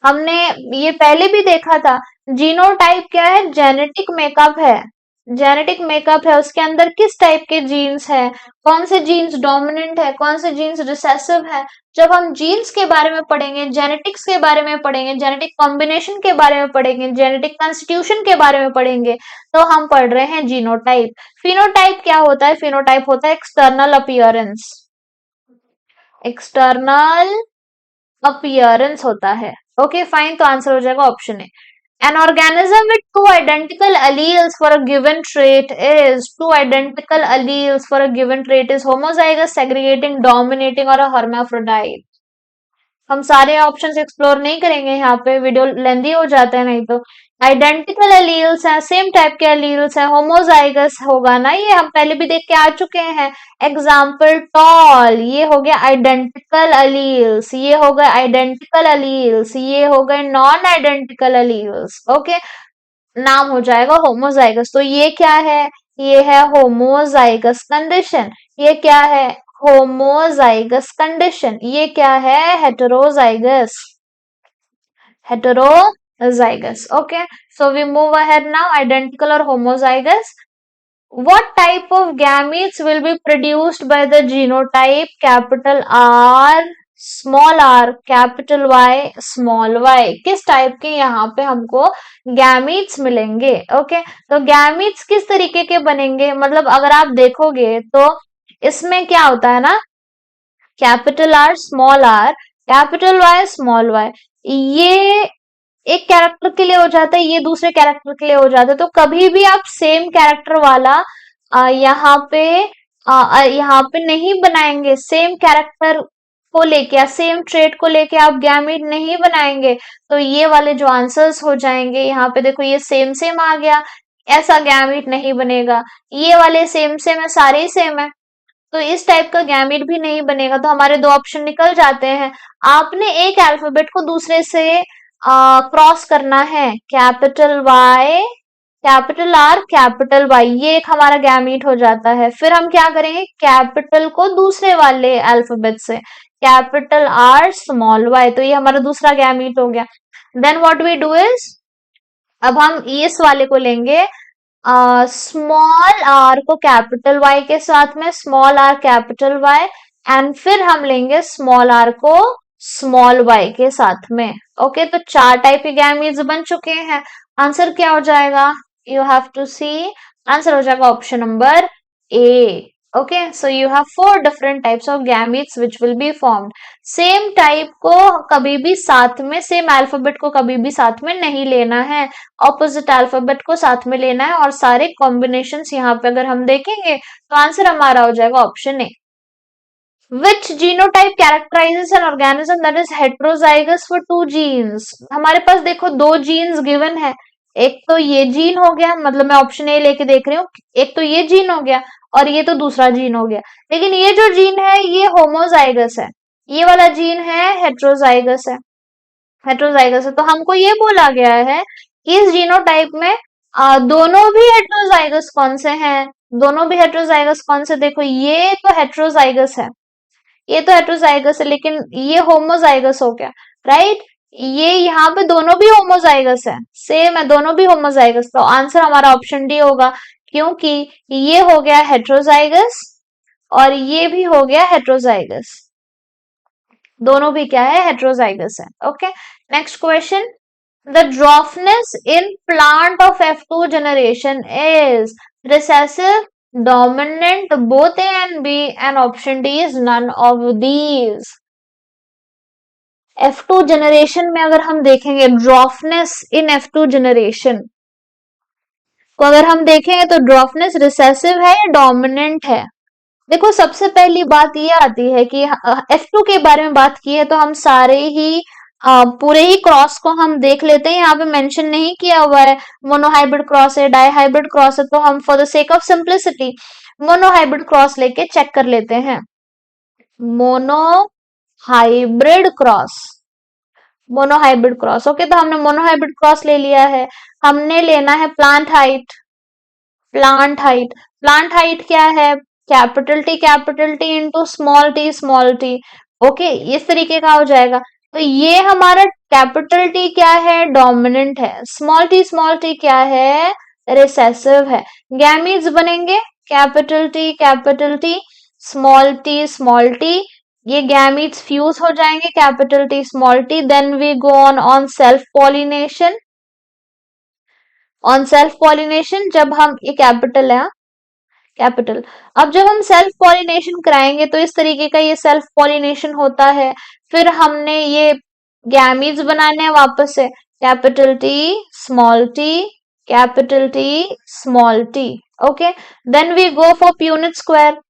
हमने ये पहले भी देखा था। जीनोटाइप क्या है? जेनेटिक मेकअप है, जेनेटिक मेकअप है, उसके अंदर किस टाइप के जीन्स है, कौन से जीन्स डोमिनेंट है, कौन से जीन्स रिसेसिव है। जब हम जीन्स के बारे में पढ़ेंगे, जेनेटिक्स के बारे में पढ़ेंगे, जेनेटिक कॉम्बिनेशन के बारे में पढ़ेंगे, जेनेटिक कॉन्स्टिट्यूशन के बारे में पढ़ेंगे, तो हम पढ़ रहे हैं जीनोटाइप। फिनोटाइप क्या होता है? फिनोटाइप होता है एक्सटर्नल अपीयरेंस, एक्सटर्नल अपीयरेंस होता है। ओके फाइन, तो आंसर हो जाएगा option A. An organism with two identical alleles for a given trait is homozygous, segregating, dominating और a hermaphrodite. हम सारे ऑप्शंस एक्सप्लोर नहीं करेंगे, यहाँ पे वीडियो लेंदी हो जाता है नहीं तो। आइडेंटिकल एलील्स हैं, सेम टाइप के एलील्स हैं, होमोजाइगस होगा ना, ये हम पहले भी देख के आ चुके हैं। एग्जाम्पल टॉल, ये हो गया आइडेंटिकल एलील्स, ये हो गए आइडेंटिकल एलील्स, ये हो गए नॉन आइडेंटिकल एलील्स। ओके, नाम हो जाएगा होमोजाइगस। तो ये क्या है? ये है होमोजाइगस कंडीशन। ये क्या है? Homozygous condition. ये क्या है? Heterozygous, heterozygous. Okay, so we move ahead now. Identical or homozygous. What type of gametes will be produced by the genotype capital R small r capital Y small y? किस type के यहाँ पे हमको gametes मिलेंगे? Okay, तो gametes किस तरीके के बनेंगे? मतलब अगर आप देखोगे तो इसमें क्या होता है ना, capital R small r capital Y small y, ये एक कैरेक्टर के लिए हो जाता है, ये दूसरे कैरेक्टर के लिए हो जाता है। तो कभी भी आप सेम कैरेक्टर वाला यहाँ पे नहीं बनाएंगे, सेम कैरेक्टर को लेके या सेम ट्रेट को लेके आप गैमीट नहीं बनाएंगे। तो ये वाले जो आंसर्स हो जाएंगे, यहाँ पे देखो ये सेम सेम आ गया, ऐसा गैमीट नहीं बनेगा। ये वाले सेम सेम है, सारे ही सेम है, तो इस टाइप का गैमीट भी नहीं बनेगा। तो हमारे दो ऑप्शन निकल जाते हैं। आपने एक अल्फाबेट को दूसरे से क्रॉस करना है, capital Y, capital R, capital Y, ये एक हमारा गैमीट हो जाता है। फिर हम क्या करेंगे, कैपिटल को दूसरे वाले अल्फाबेट से, कैपिटल आर स्मॉल वाई, तो ये हमारा दूसरा गैमीट हो गया। Then what we do is, अब हम इस वाले को लेंगे, स्मॉल आर को कैपिटल वाई के साथ में, small R capital Y, and फिर हम लेंगे स्मॉल आर को स्मॉल वाई के साथ में। ओके, तो चार टाइप के गैमीट्स बन चुके हैं। आंसर क्या हो जाएगा, you have to see, answer हो जाएगा option number A. Okay, so you have 4 different types of gametes which will be formed. Same type को कभी भी साथ में, सेम अल्फाबेट को कभी भी साथ में नहीं लेना है, ऑपोजिट अल्फाबेट को साथ में लेना है। और सारे कॉम्बिनेशंस यहाँ पे अगर हम देखेंगे तो आंसर हमारा हो जाएगा option A. Which genotype characterizes an organism that is heterozygous for 2 genes? हमारे पास देखो 2 जीन्स गिवन है, एक तो ये जीन हो गया, मतलब मैं ऑप्शन ए लेके देख रही हूँ, एक तो ये जीन हो गया और ये तो दूसरा जीन हो गया। लेकिन ये जो जीन है ये होमोजाइगस है, ये वाला जीन है हेट्रोजाइगस है, हेट्रोजाइगस है। तो हमको ये बोला गया है कि इस जीनोटाइप में दोनों भी हेट्रोजाइगस कौन से हैं, दोनों भी हेट्रोजाइगस कौन से, देखो ये तो हेट्रोजाइगस है, ये तो हेट्रोजाइगस है, लेकिन ये होमोजाइगस हो गया, राइट। ये यहाँ पे दोनों भी होमोजाइगस है, सेम है, दोनों भी होमोजाइगस। तो आंसर हमारा ऑप्शन डी होगा, क्योंकि ये हो गया हेट्रोजाइगस और ये भी हो गया हेट्रोजाइगस, दोनों भी क्या है, हेट्रोजाइगस है। Okay, next question, the dwarfness in plant of F2 generation is recessive, dominant, both A and B, and option D is none of these. F2 generation में अगर हम देखेंगे ड्वार्फनेस इन F2 जनरेशन को अगर हम देखेंगे तो ड्वार्फनेस रिसेसिव है या डोमिनेंट है। देखो सबसे पहली बात ये आती है कि F2 के बारे में बात की है तो हम सारे ही पूरे ही क्रॉस को हम देख लेते हैं। यहाँ पे मेंशन नहीं किया हुआ है मोनोहाइब्रिड क्रॉस है, डाईहाइब्रिड क्रॉस है, तो हम for the sake of simplicity monohybrid cross लेके चेक कर लेते हैं। Monohybrid cross, monohybrid cross, okay, तो हमने मोनोहाइब्रिड क्रॉस ले लिया है। हमने लेना है plant height, plant height, plant height क्या है, capital T into small T, okay, इस तरीके का हो जाएगा। तो ये हमारा कैपिटल टी क्या है, डोमिनेंट है, स्मॉल टी क्या है, रिसेसिव है। गैमीट्स बनेंगे कैपिटल टी स्मॉल टी, ये गैमीट्स फ्यूज हो जाएंगे capital T small T. Then we go on self pollination, जब हम, ये कैपिटल है, कैपिटल, अब जब हम सेल्फ पॉलिनेशन कराएंगे तो इस तरीके का ये सेल्फ पॉलिनेशन होता है। फिर हमने ये गैमीट्स बनाने हैं वापस से, capital T small T, capital T small T, okay. Then we go for Punnett square,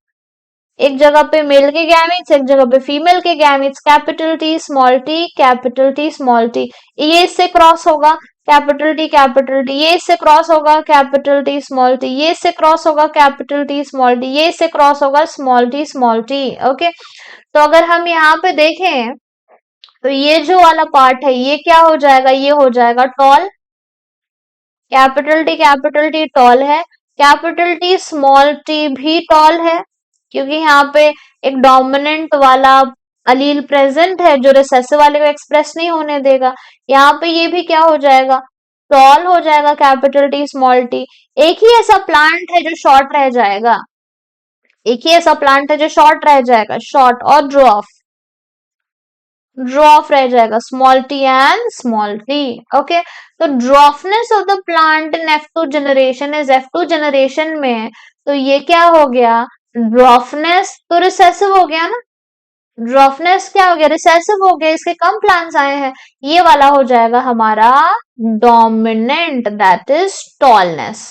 एक जगह पे मेल के गैमीट्स, एक जगह पे फीमेल के gametes, capital T small T, capital T small T, ये इससे क्रॉस होगा कैपिटल टी, ये इससे क्रॉस होगा कैपिटल टी स्मॉल टी, ये इससे क्रॉस होगा कैपिटल टी स्मॉल टी, ये इससे क्रॉस होगा स्मॉल टी, ओके। तो अगर हम यहाँ पे देखें तो ये जो वाला पार्ट है ये क्या हो जाएगा, ये हो जाएगा टॉल, कैपिटल टी टॉल है, कैपिटल टी स्मॉल टी भी टॉल है, क्योंकि यहाँ पे एक डोमिनेंट वाला अलील प्रेजेंट है जो रिसेसिव वाले को एक्सप्रेस नहीं होने देगा। यहाँ पे ये भी क्या हो जाएगा, टॉल हो जाएगा कैपिटल टी स्मॉल टी। एक ही ऐसा प्लांट है जो शॉर्ट रह जाएगा, एक ही ऐसा प्लांट है जो शॉर्ट रह जाएगा, शॉर्ट और ड्रॉफ रह जाएगा, small T and small T, okay. तो dwarfness of the plant in F2 generation is, F2 generation में तो ये क्या हो गया, ड्रॉफनेस तो रिसेसिव हो गया ना, ड्रॉफनेस क्या हो गया, रिसेसिव हो गया, इसके कम प्लांट्स आए हैं, ये वाला हो जाएगा हमारा dominant, that is tallness.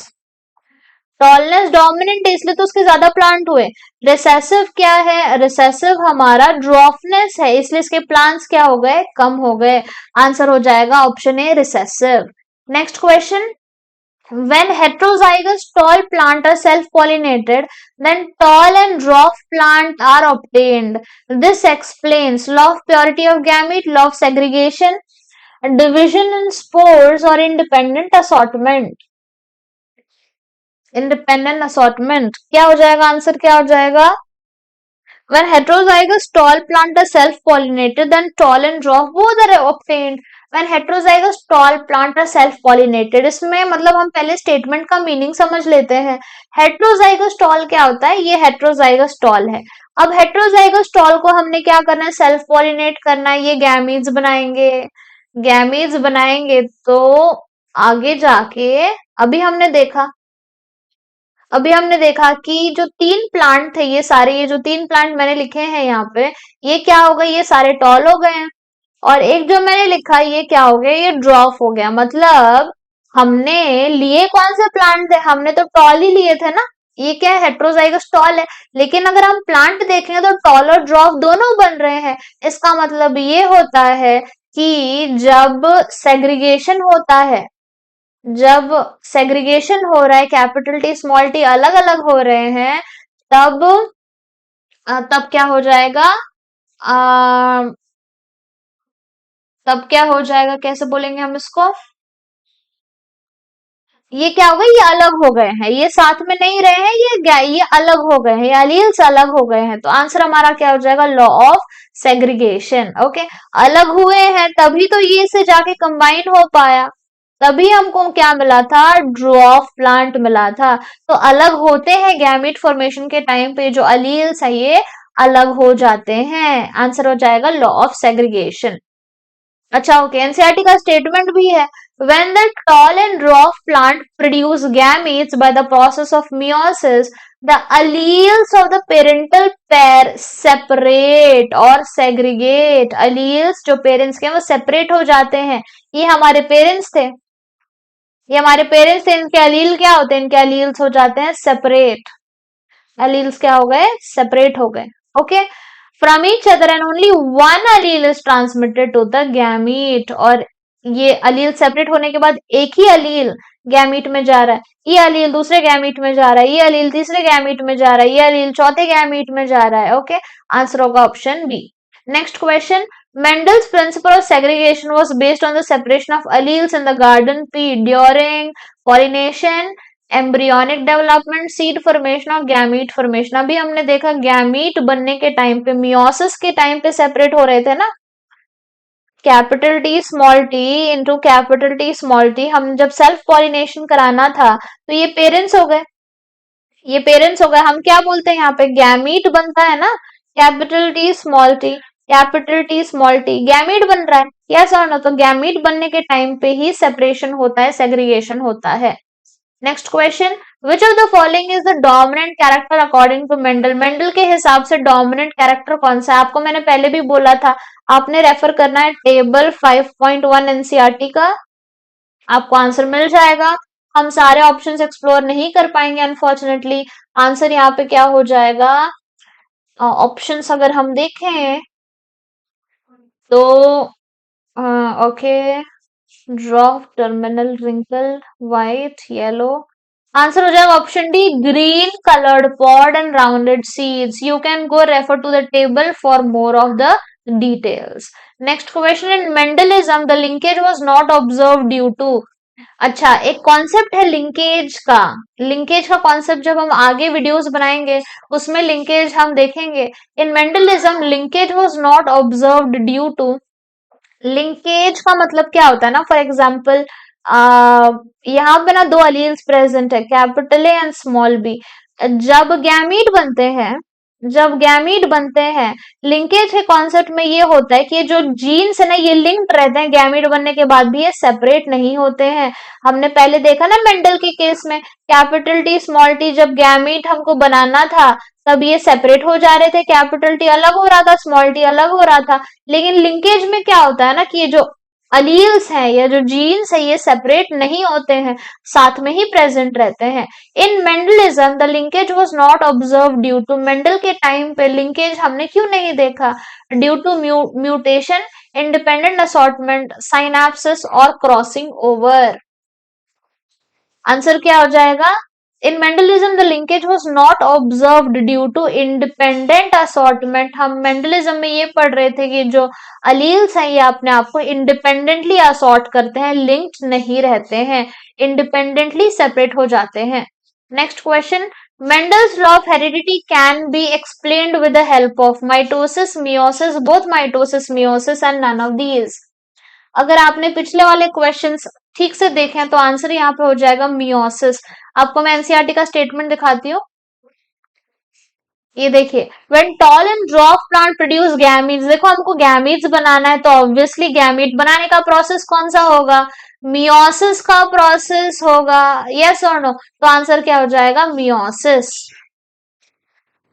Tallness dominant है इसलिए तो उसके ज्यादा प्लांट हुए। रिसेसिव क्या है, रिसेसिव हमारा ड्रॉफनेस है इसलिए इसके प्लांट्स क्या हो गए, कम हो गए। आंसर हो जाएगा option A recessive. Next question, when heterozygous tall plant are self-pollinated, then tall and dwarf plant are obtained. This explains law of purity of gamete, law of segregation, division in spores or independent assortment. Independent assortment क्या हो जाएगा, answer क्या हो जाएगा? When heterozygous tall plant are self-pollinated, then tall and dwarf both are obtained. When heterozygous tall plant are self-pollinated, इसमें मतलब हम पहले स्टेटमेंट का मीनिंग समझ लेते हैं। heterozygous tall क्या होता है, ये heterozygous tall है। अब heterozygous tall को हमने क्या करना है, सेल्फ पॉलिनेट करना है, ये गैमीट्स बनाएंगे। गैमीट्स बनाएंगे तो आगे जाके अभी हमने देखा कि जो तीन प्लांट थे, ये जो तीन प्लांट मैंने लिखे हैं यहाँ पे, ये क्या हो गए, ये सारे टॉल हो गए हैं। और एक जो मैंने लिखा ये क्या हो गया, ये ड्रॉप हो गया। मतलब हमने लिए कौन से प्लांट थे, हमने तो टॉल ही लिए थे ना। ये क्या है, हेट्रोजाइगस टॉल है। लेकिन अगर हम प्लांट देखें तो टॉल और ड्रॉप दोनों बन रहे हैं। इसका मतलब ये होता है कि जब सेग्रीगेशन हो रहा है, कैपिटल टी स्मॉल टी अलग अलग हो रहे हैं, तब तब क्या हो जाएगा, अ, तब क्या हो जाएगा, कैसे बोलेंगे हम इसको, ये क्या हो गए, ये अलग हो गए हैं, ये साथ में नहीं रहे हैं, ये अलग हो गए हैं, ये अलील्स अलग हो गए हैं। तो आंसर हमारा क्या हो जाएगा, लॉ ऑफ सेग्रीगेशन। ओके, अलग हुए हैं तभी तो ये से जाके कंबाइन हो पाया, तभी हमको क्या मिला था, ड्वार्फ प्लांट मिला था। तो अलग होते हैं गैमेट फॉर्मेशन के टाइम पे, जो अलील्स है ये अलग हो जाते हैं। आंसर हो जाएगा लॉ ऑफ सेग्रीगेशन। अच्छा ओके, एनसीईआरटी का स्टेटमेंट भी है, when the tall and dwarf plant produce gametes by the process of meiosis, the alleles of the parental pair separate और segregate। alleles जो पेरेंट्स के वो सेपरेट हो जाते हैं। ये हमारे पेरेंट्स थे, इनके अलील क्या होते हैं, इनके अलील्स हो जाते हैं सेपरेट। अलील्स क्या हो गए, सेपरेट हो गए। Okay, from each other and only one allele is transmitted to the gamete. और ये अलील सेपरेट होने के बाद एक ही अलील गैमीट में जा रहा है, ये अलील दूसरे गैमीट में जा रहा है, ये अलील तीसरे गैमीट में जा रहा है, ये अलील चौथे गैमीट में जा रहा है। ओके, आंसर होगा option B. Next question, Mendel's principle of segregation was based on the separation of alleles in the garden pea during pollination, embryonic development, seed formation और गैमीट फॉर्मेशन। अभी हमने देखा गैमीट बनने के टाइम पे, meiosis के time पे separate हो रहे थे ना, capital T small T into capital T small T. हम जब सेल्फ पॉलिनेशन कराना था तो ये पेरेंट्स हो गए, हम क्या बोलते हैं यहाँ पे, गैमीट बनता है ना, capital T small T, capital T small T, gamete बन रहा है। यस और नो, तो गैमीट बनने के टाइम पे ही सेपरेशन होता है, सेग्रीगेशन होता है। Next question, which of the following is the dominant character according to Mendel. Mendel के हिसाब से डोमिनेंट कैरेक्टर कौन सा है, आपको मैंने पहले भी बोला था, आपने रेफर करना है टेबल 5.1 एनसीईआरटी का, आपको आंसर मिल जाएगा। हम सारे ऑप्शंस एक्सप्लोर नहीं कर पाएंगे अनफॉर्चुनेटली। आंसर यहाँ पे क्या हो जाएगा, ऑप्शंस अगर हम देखें तो okay, drop, terminal, wrinkle, white, yellow, answer हो जाएगा option D, green coloured pod and rounded seeds. You can go refer to the table for more of the details. Next question, in Mendelism the linkage was not observe due to. अच्छा, एक concept है linkage का concept जब हम आगे videos बनाएंगे उसमें linkage हम देखेंगे। In Mendelism linkage was not observed due to, linkage का मतलब क्या होता है ना, फॉर एग्जाम्पल यहाँ पे ना दो अलील्स प्रेजेंट है, capital A and small B. जब गैमीट बनते हैं जब गैमीट बनते हैं, लिंकेज के कॉन्सेप्ट में ये होता है कि ये जो जीन्स है ना, ये लिंक्ड रहते हैं, गैमीट बनने के बाद भी ये सेपरेट नहीं होते हैं। हमने पहले देखा ना मेंडल के केस में, कैपिटल टी स्मॉल टी, जब गैमीट हमको बनाना था तब ये सेपरेट हो जा रहे थे, कैपिटल टी अलग हो रहा था, स्मॉल टी अलग हो रहा था। लेकिन लिंकेज में क्या होता है ना कि ये जो अलील्स हैं या जो जीन्स है ये सेपरेट नहीं होते हैं, साथ में ही प्रेजेंट रहते हैं। In Mendelism the linkage was not observe due to, Mendel के टाइम पे लिंकेज हमने क्यों नहीं देखा? Due to mutation, independent assortment, synapsis और क्रॉसिंग ओवर। आंसर क्या हो जाएगा? In Mendelism the linkage was not observed due to independent assortment. हम मेंडलिज्म में ये पढ़ रहे थे कि जो अलील्स हैं ये अपने आप को इंडिपेंडेंटली असॉर्ट करते हैं, लिंक्ड नहीं रहते हैं, इंडिपेंडेंटली सेपरेट हो जाते हैं। Next question, Mendel's law of heredity can be explained with the help of mitosis, meiosis, both mitosis, meiosis and none of these. अगर आपने पिछले वाले क्वेश्चंस ठीक से देखे हैं तो आंसर यहाँ पे हो जाएगा मियोसिस। आपको मैं एनसीईआरटी का स्टेटमेंट दिखाती हूँ, ये देखिए, when tall and dwarf plant produce gametes, देखो हमको गैमीट्स बनाना है तो ऑब्वियसली गैमीट बनाने का प्रोसेस कौन सा होगा? मियोसिस का प्रोसेस होगा, यस और नो? तो आंसर क्या हो जाएगा? मियोसिस।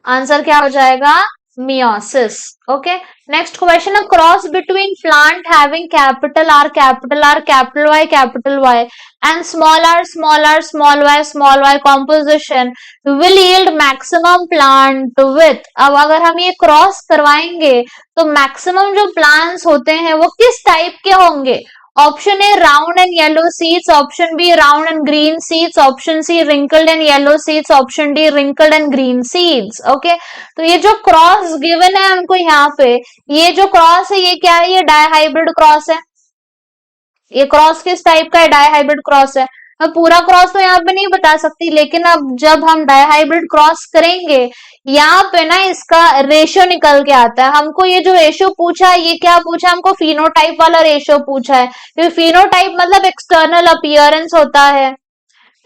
आंसर क्या हो जाएगा? Meiosis. Okay, next question, a cross between plant having capital R capital Y and small Y composition will yield maximum plant with. अब अगर हम ये क्रॉस करवाएंगे तो मैक्सिमम जो प्लांट्स होते हैं वो किस टाइप के होंगे? Option A round and yellow seeds, option B round and green seeds, option C wrinkled and yellow seeds, option D wrinkled and green seeds. Okay, तो ये जो क्रॉस गिवन है हमको यहाँ पे, ये जो क्रॉस है ये क्या है? ये डायहाइब्रिड क्रॉस है। ये क्रॉस किस टाइप का है? डायहाइब्रिड क्रॉस है। मैं पूरा क्रॉस तो यहाँ पे नहीं बता सकती, लेकिन अब जब हम डायहाइब्रिड क्रॉस करेंगे यहाँ पे ना इसका रेशियो निकल के आता है। हमको ये जो रेशियो पूछा है, ये क्या पूछा है हमको? फिनोटाइप वाला रेशियो पूछा है, क्योंकि फिनोटाइप मतलब एक्सटर्नल अपीयरेंस होता है,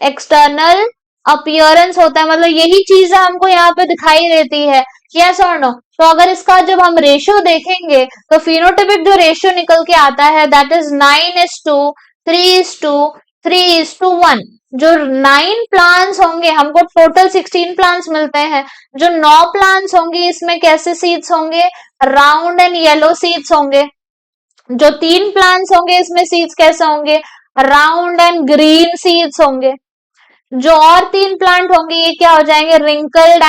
एक्सटर्नल अपीयरेंस होता है, मतलब यही चीज हमको यहाँ पे दिखाई देती है, यस और नो? तो अगर इसका जब हम रेशियो देखेंगे तो फिनोटाइपिक जो रेशियो निकल के आता है दैट इज 9:3 3:1। जो 9 प्लांट्स होंगे, हमको टोटल 16 प्लांट्स मिलते हैं, जो 9 प्लांट्स होंगे इसमें कैसे सीड्स होंगे? राउंड एंड येलो सीड्स होंगे। जो 3 प्लांट्स होंगे इसमें सीड्स कैसे होंगे? राउंड एंड ग्रीन सीड्स होंगे। जो और 3 प्लांट होंगे ये क्या हो जाएंगे? रिंकल्ड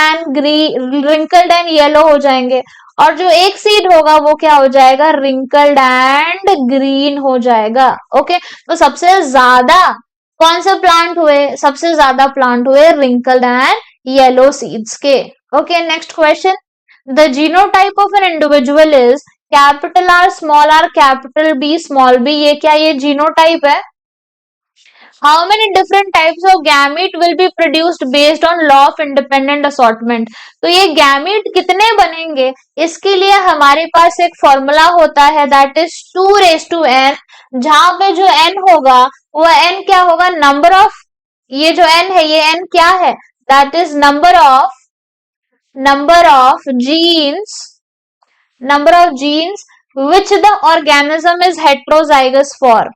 एंड येलो हो जाएंगे। और जो एक सीड होगा वो क्या हो जाएगा? रिंकल्ड एंड ग्रीन हो जाएगा। ओके, तो सबसे ज्यादा कौन से प्लांट हुए? सबसे ज्यादा प्लांट हुए रिंकल्ड एंड येलो सीड्स के। Okay, next question, the genotype of an individual is capital R capital B small B. ये क्या? ये जीनोटाइप है। How many different types of gamete will be produced based on law of independent assortment? तो ये gamete कितने बनेंगे इसके लिए हमारे पास एक फॉर्मूला होता है दैट इज 2:n, जहां पे जो n होगा वो n क्या होगा? नंबर ऑफ, ये जो n है ये n क्या है? That is number of jeans which the organism is heterozygous for.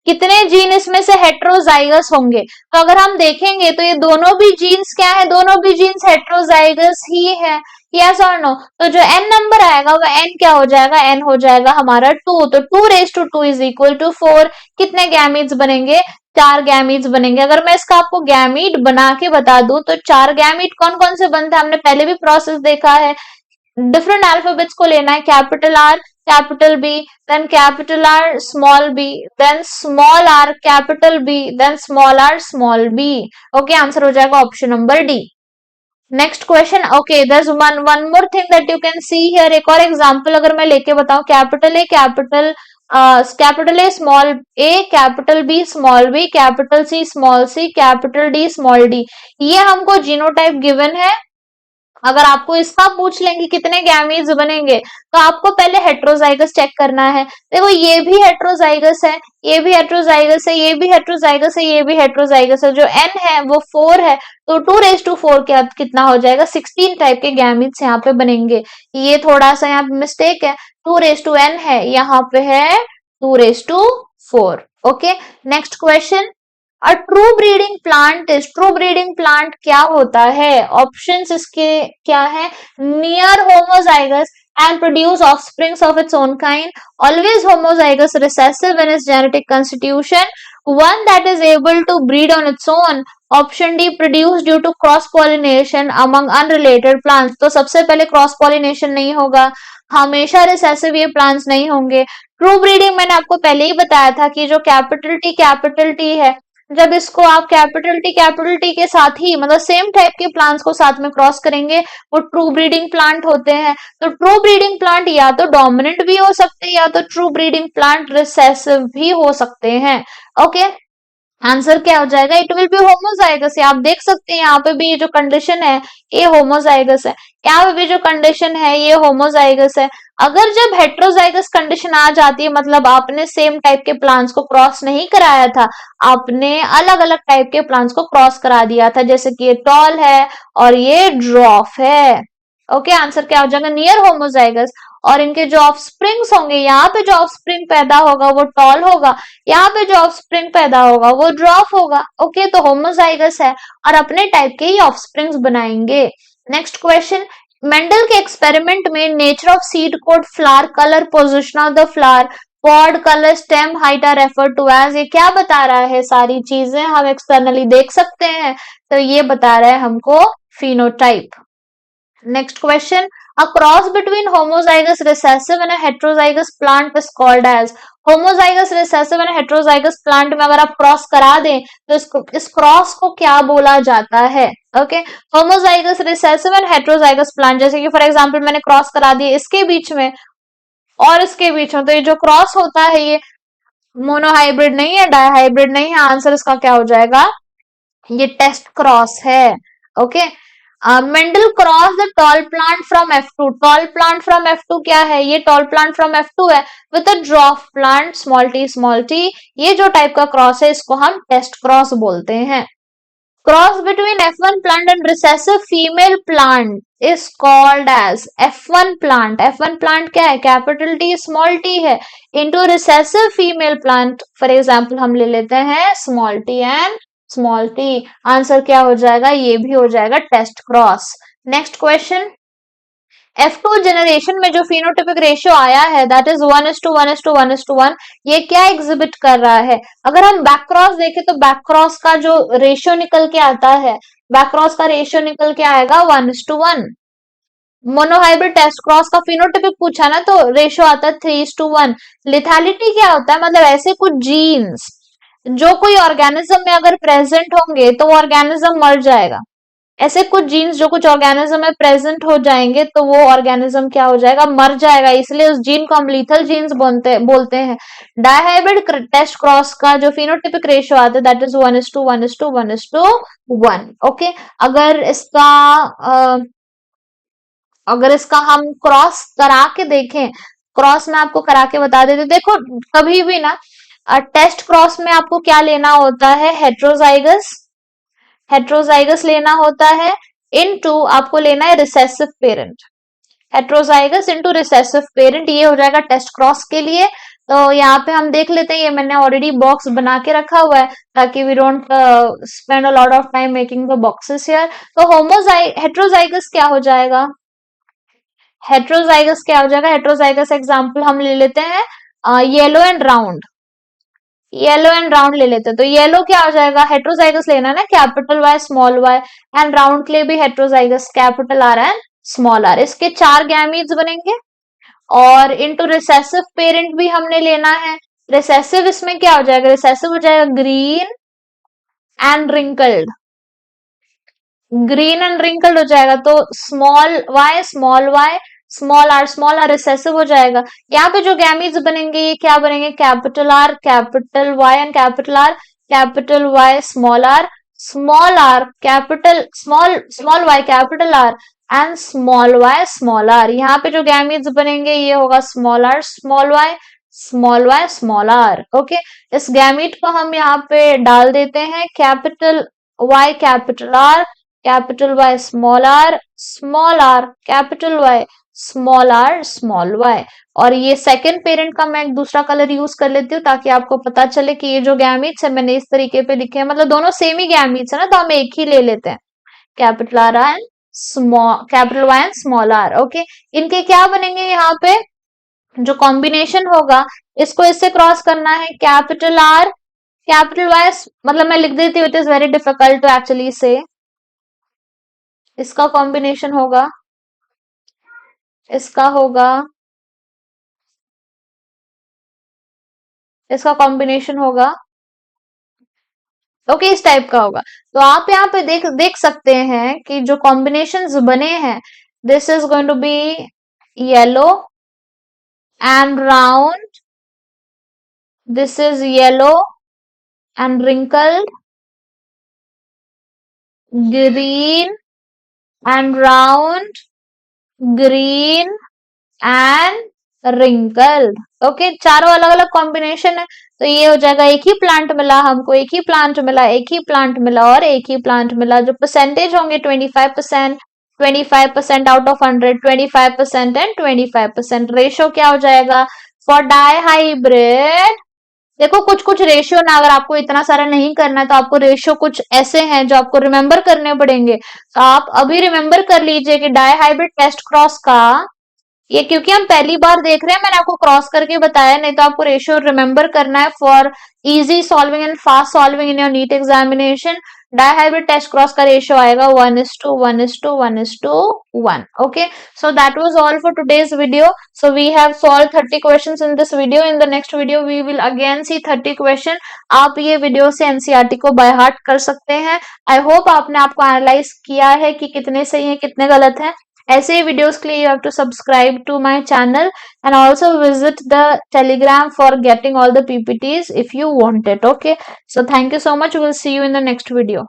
कितने जीन इसमें से हेट्रोजाइगस होंगे? तो अगर हम देखेंगे तो ये दोनों भी जीन्स क्या है? दोनों भी जीन्स हेट्रोजाइगस ही है, यस और नो? तो जो n नंबर आएगा वो n क्या हो जाएगा? n हो जाएगा हमारा 2। तो 2:2 इज इक्वल टू 4। कितने गैमीट्स बनेंगे? 4 गैमीट्स बनेंगे। अगर मैं इसका आपको गैमीट बना के बता दूं तो 4 गैमीट कौन कौन से बनते हैं हमने पहले भी प्रोसेस देखा है। डिफरेंट अल्फाबेट्स को लेना है, capital R capital B, then capital R small b, then small r capital B, then small r small b। Okay, answer हो जाएगा option number D. Next question, okay, there's one more thing that you can see here। एक और example अगर मैं लेके बताऊं, capital A small A, capital B small B, capital C small C, capital D small D. ये हमको genotype given है अगर आपको इसका पूछ लेंगे कितने गैमीज बनेंगे, तो आपको पहले हेट्रोजाइगस चेक करना है। देखो ये भी हेट्रोजाइगस है, ये भी हेट्रोजाइगस है, ये भी हेट्रोजाइगस है, ये भी हेट्रोजाइगस है, जो n है वो 4 है, तो 2 raised to 4 क्या कितना हो जाएगा, 16 टाइप के गैमीट्स यहाँ पे बनेंगे। ये थोड़ा सा यहाँ पे मिस्टेक है, 2 raised to n है, यहाँ पे है 2 raised to 4। Okay, next question, a true breeding plant is, true breeding plant क्या होता है, ऑप्शंस इसके क्या है, near homozygous and produce offsprings of its own kind, always homozygous recessive in its genetic constitution, one that is able to breed on its own, option D produced due to cross pollination among unrelated plants। तो सबसे पहले cross pollination नहीं होगा, हमेशा recessive ये plants नहीं होंगे। True breeding मैंने आपको पहले ही बताया था कि जो कैपिटल टी है, जब इसको आप कैपिटल टी के साथ ही मतलब सेम टाइप के प्लांट्स को साथ में क्रॉस करेंगे, वो ट्रू ब्रीडिंग प्लांट होते हैं। तो ट्रू ब्रीडिंग प्लांट या तो डोमिनेंट भी हो सकते हैं, या तो ट्रू ब्रीडिंग प्लांट रिसेसिव भी हो सकते हैं। ओके, आंसर क्या हो जाएगा, इट विल बी होमोजाइगस। आप देख सकते हैं यहाँ पे भी ये जो कंडीशन है ये होमोजाइगस है, यहाँ पे भी जो कंडीशन है ये होमोजाइगस है। अगर जब हेट्रोजाइगस कंडीशन आ जाती है, मतलब आपने सेम टाइप के प्लांट्स को क्रॉस नहीं कराया था, आपने अलग अलग टाइप के प्लांट्स को क्रॉस करा दिया था, जैसे कि ये टॉल है और ये ड्रॉफ है। ओके, आंसर क्या हो जाएगा, नियर होमोजाइगस। और इनके जो ऑफस्प्रिंग्स होंगे, यहाँ पे जो ऑफस्प्रिंग पैदा होगा वो टॉल होगा, यहाँ पे जो ऑफस्प्रिंग पैदा होगा वो ड्रॉफ होगा। ओके, तो होमोजाइगस है और अपने टाइप के ही ऑफस्प्रिंग्स बनाएंगे। नेक्स्ट क्वेश्चन, मेंडल के एक्सपेरिमेंट में nature of seed coat, flower colour, position of the flower, pod colour, stem height are refer to as, ये क्या बता रहा है, सारी चीजें हम एक्सटर्नली देख सकते हैं, तो ये बता रहा है हमको phenotype. Next question, a cross between homozygous recessive and a heterozygous plant is called as, homozygous recessive and heterozygous plant में अगर आप क्रॉस करा दें तो इस क्रॉस को क्या बोला जाता है। Okay, homozygous recessive and heterozygous plant, जैसे कि फॉर एग्जांपल मैंने क्रॉस करा दिया इसके बीच में और इसके बीच में, तो ये जो क्रॉस होता है ये मोनोहाइब्रिड नहीं है, डायहाइब्रिड नहीं है, आंसर इसका क्या हो जाएगा, ये टेस्ट क्रॉस है। Okay, Mendel cross the tall plant from F2, tall plant from F2 क्या है, ये टॉल प्लांट फ्रॉम F2 है, with a ड्रॉफ plant small T, ये जो टाइप का क्रॉस है इसको हम टेस्ट क्रॉस बोलते हैं। Cross between F1 plant and recessive female plant is called as, F1 plant, F1 plant क्या है, कैपिटल टी स्मॉल टी है, into recessive female plant, for example हम ले लेते हैं small T and small T, आंसर क्या हो जाएगा, ये भी हो जाएगा test cross. Next question, F2 generation में जो फिनोटिपिक रेशियो आया है दैट इज 1:1:1:1, ये क्या एग्जिबिट कर रहा है, अगर हम बैक क्रॉस देखें तो बैक क्रॉस का जो रेशियो निकल के आता है, बैक क्रॉस का रेशियो निकल के आएगा 1:1। मोनोहाइब्रिड टेस्ट क्रॉस का फिनोटिपिक पूछा ना तो रेशियो आता है 3:1। लिथैलिटी क्या होता है, मतलब ऐसे कुछ जीन्स जो कोई ऑर्गेनिज्म में अगर प्रेजेंट होंगे तो वो ऑर्गेनिज्म मर जाएगा, ऐसे कुछ जीन्स जो कुछ ऑर्गेनिज्म में प्रेजेंट हो जाएंगे तो वो ऑर्गेनिज्म क्या हो जाएगा, मर जाएगा, इसलिए उस जीन को हम लीथल जीन्स बोलते हैं। डायहाइब्रिड टेस्ट क्रॉस का जो फिनोटिपिक रेशियो आता है दैट इज 1:1:1:1। ओके, अगर इसका हम क्रॉस करा के देखें, क्रॉस में आपको करा के बता देते, देखो कभी भी ना टेस्ट क्रॉस में आपको क्या लेना होता है, हेट्रोजाइगस लेना होता है, इनटू आपको लेना है recessive parent, heterozygous into recessive parent, ये हो जाएगा टेस्ट क्रॉस के लिए। तो यहाँ पे हम देख लेते हैं, ये मैंने ऑलरेडी बॉक्स बना के रखा हुआ है ताकि we don't spend a lot of time making the boxes here. तो हेट्रोजाइगस क्या हो जाएगा, हेट्रोजाइगस एग्जांपल हम ले लेते हैं येलो एंड राउंड ले लेते हैं, तो येलो क्या हो जाएगा, हेट्रोजाइगस लेना है ना, capital Y small Y, and round के लिए भी heterozygous capital R and small R, इसके 4 गैमीट्स बनेंगे। और इनटू रिसेसिव पेरेंट भी हमने लेना है, रिसेसिव इसमें क्या हो जाएगा, रिसेसिव हो जाएगा ग्रीन एंड रिंकल्ड हो जाएगा, तो small Y small R recessive हो जाएगा। यहाँ पे जो गैमीट्स बनेंगे ये क्या बनेंगे, capital Y and capital Y small R capital small Y capital R, and small Y small R. यहाँ पे जो गैमीट्स बनेंगे ये होगा small R small Y small Y small R. Okay, इस गैमीट को हम यहाँ पे डाल देते हैं capital Y capital R, capital Y small R capital Y small R small Y. और ये सेकंड पेरेंट का मैं एक दूसरा कलर यूज कर लेती हूँ ताकि आपको पता चले कि ये जो गैमीट्स है मैंने इस तरीके पे लिखे हैं, मतलब दोनों सेम ही गैमीट्स है ना, तो हम एक ही ले लेते हैं, capital R and small capital Y and small R. Okay, इनके क्या बनेंगे, यहाँ पे जो कॉम्बिनेशन होगा इसको इससे क्रॉस करना है, कैपिटल आर कैपिटल वाई, मतलब मैं लिख देती हूँ, it is very difficult to actually say. इसका कॉम्बिनेशन होगा, इसका होगा, इसका कॉम्बिनेशन होगा। ओके, इस टाइप का होगा। तो आप यहाँ पे देख देख सकते हैं कि जो कॉम्बिनेशंस बने हैं, this is going to be yellow and round, this is yellow and wrinkled, green and round, green and wrinkled। Okay, चारों अलग अलग कॉम्बिनेशन है, तो ये हो जाएगा एक ही प्लांट मिला हमको, एक ही प्लांट मिला, एक ही प्लांट मिला और एक ही प्लांट मिला। जो परसेंटेज होंगे 25%, 25% आउट ऑफ 100, 25% एंड 25%। रेशो क्या हो जाएगा फॉर डाई हाइब्रिड, देखो कुछ कुछ रेशियो ना, अगर आपको इतना सारा नहीं करना है तो आपको रेशियो कुछ ऐसे हैं जो आपको रिमेंबर करने पड़ेंगे, तो आप अभी रिमेंबर कर लीजिए कि डाई हाइब्रिड टेस्ट क्रॉस का, ये क्योंकि हम पहली बार देख रहे हैं मैंने आपको क्रॉस करके बताया, नहीं तो आपको रेशियो रिमेंबर करना है for easy solving and fast solving in your NEET examination. Dihybrid test cross का रेशियो आएगा 1:1:1:1:1। Okay, so that was all for today's video. So we have solved 30 questions in this video. In the next video we will again see 30 question. आप ये video से NCERT को by heart कर सकते हैं। आई होप आपने आपको analyse किया है कि कितने सही है कितने गलत है। ऐसे ही वीडियोस के लिए you have to subscribe to my channel and also visit the telegram for getting all the ppts if you want it. Okay, so thank you so much, we'll see you in the next video.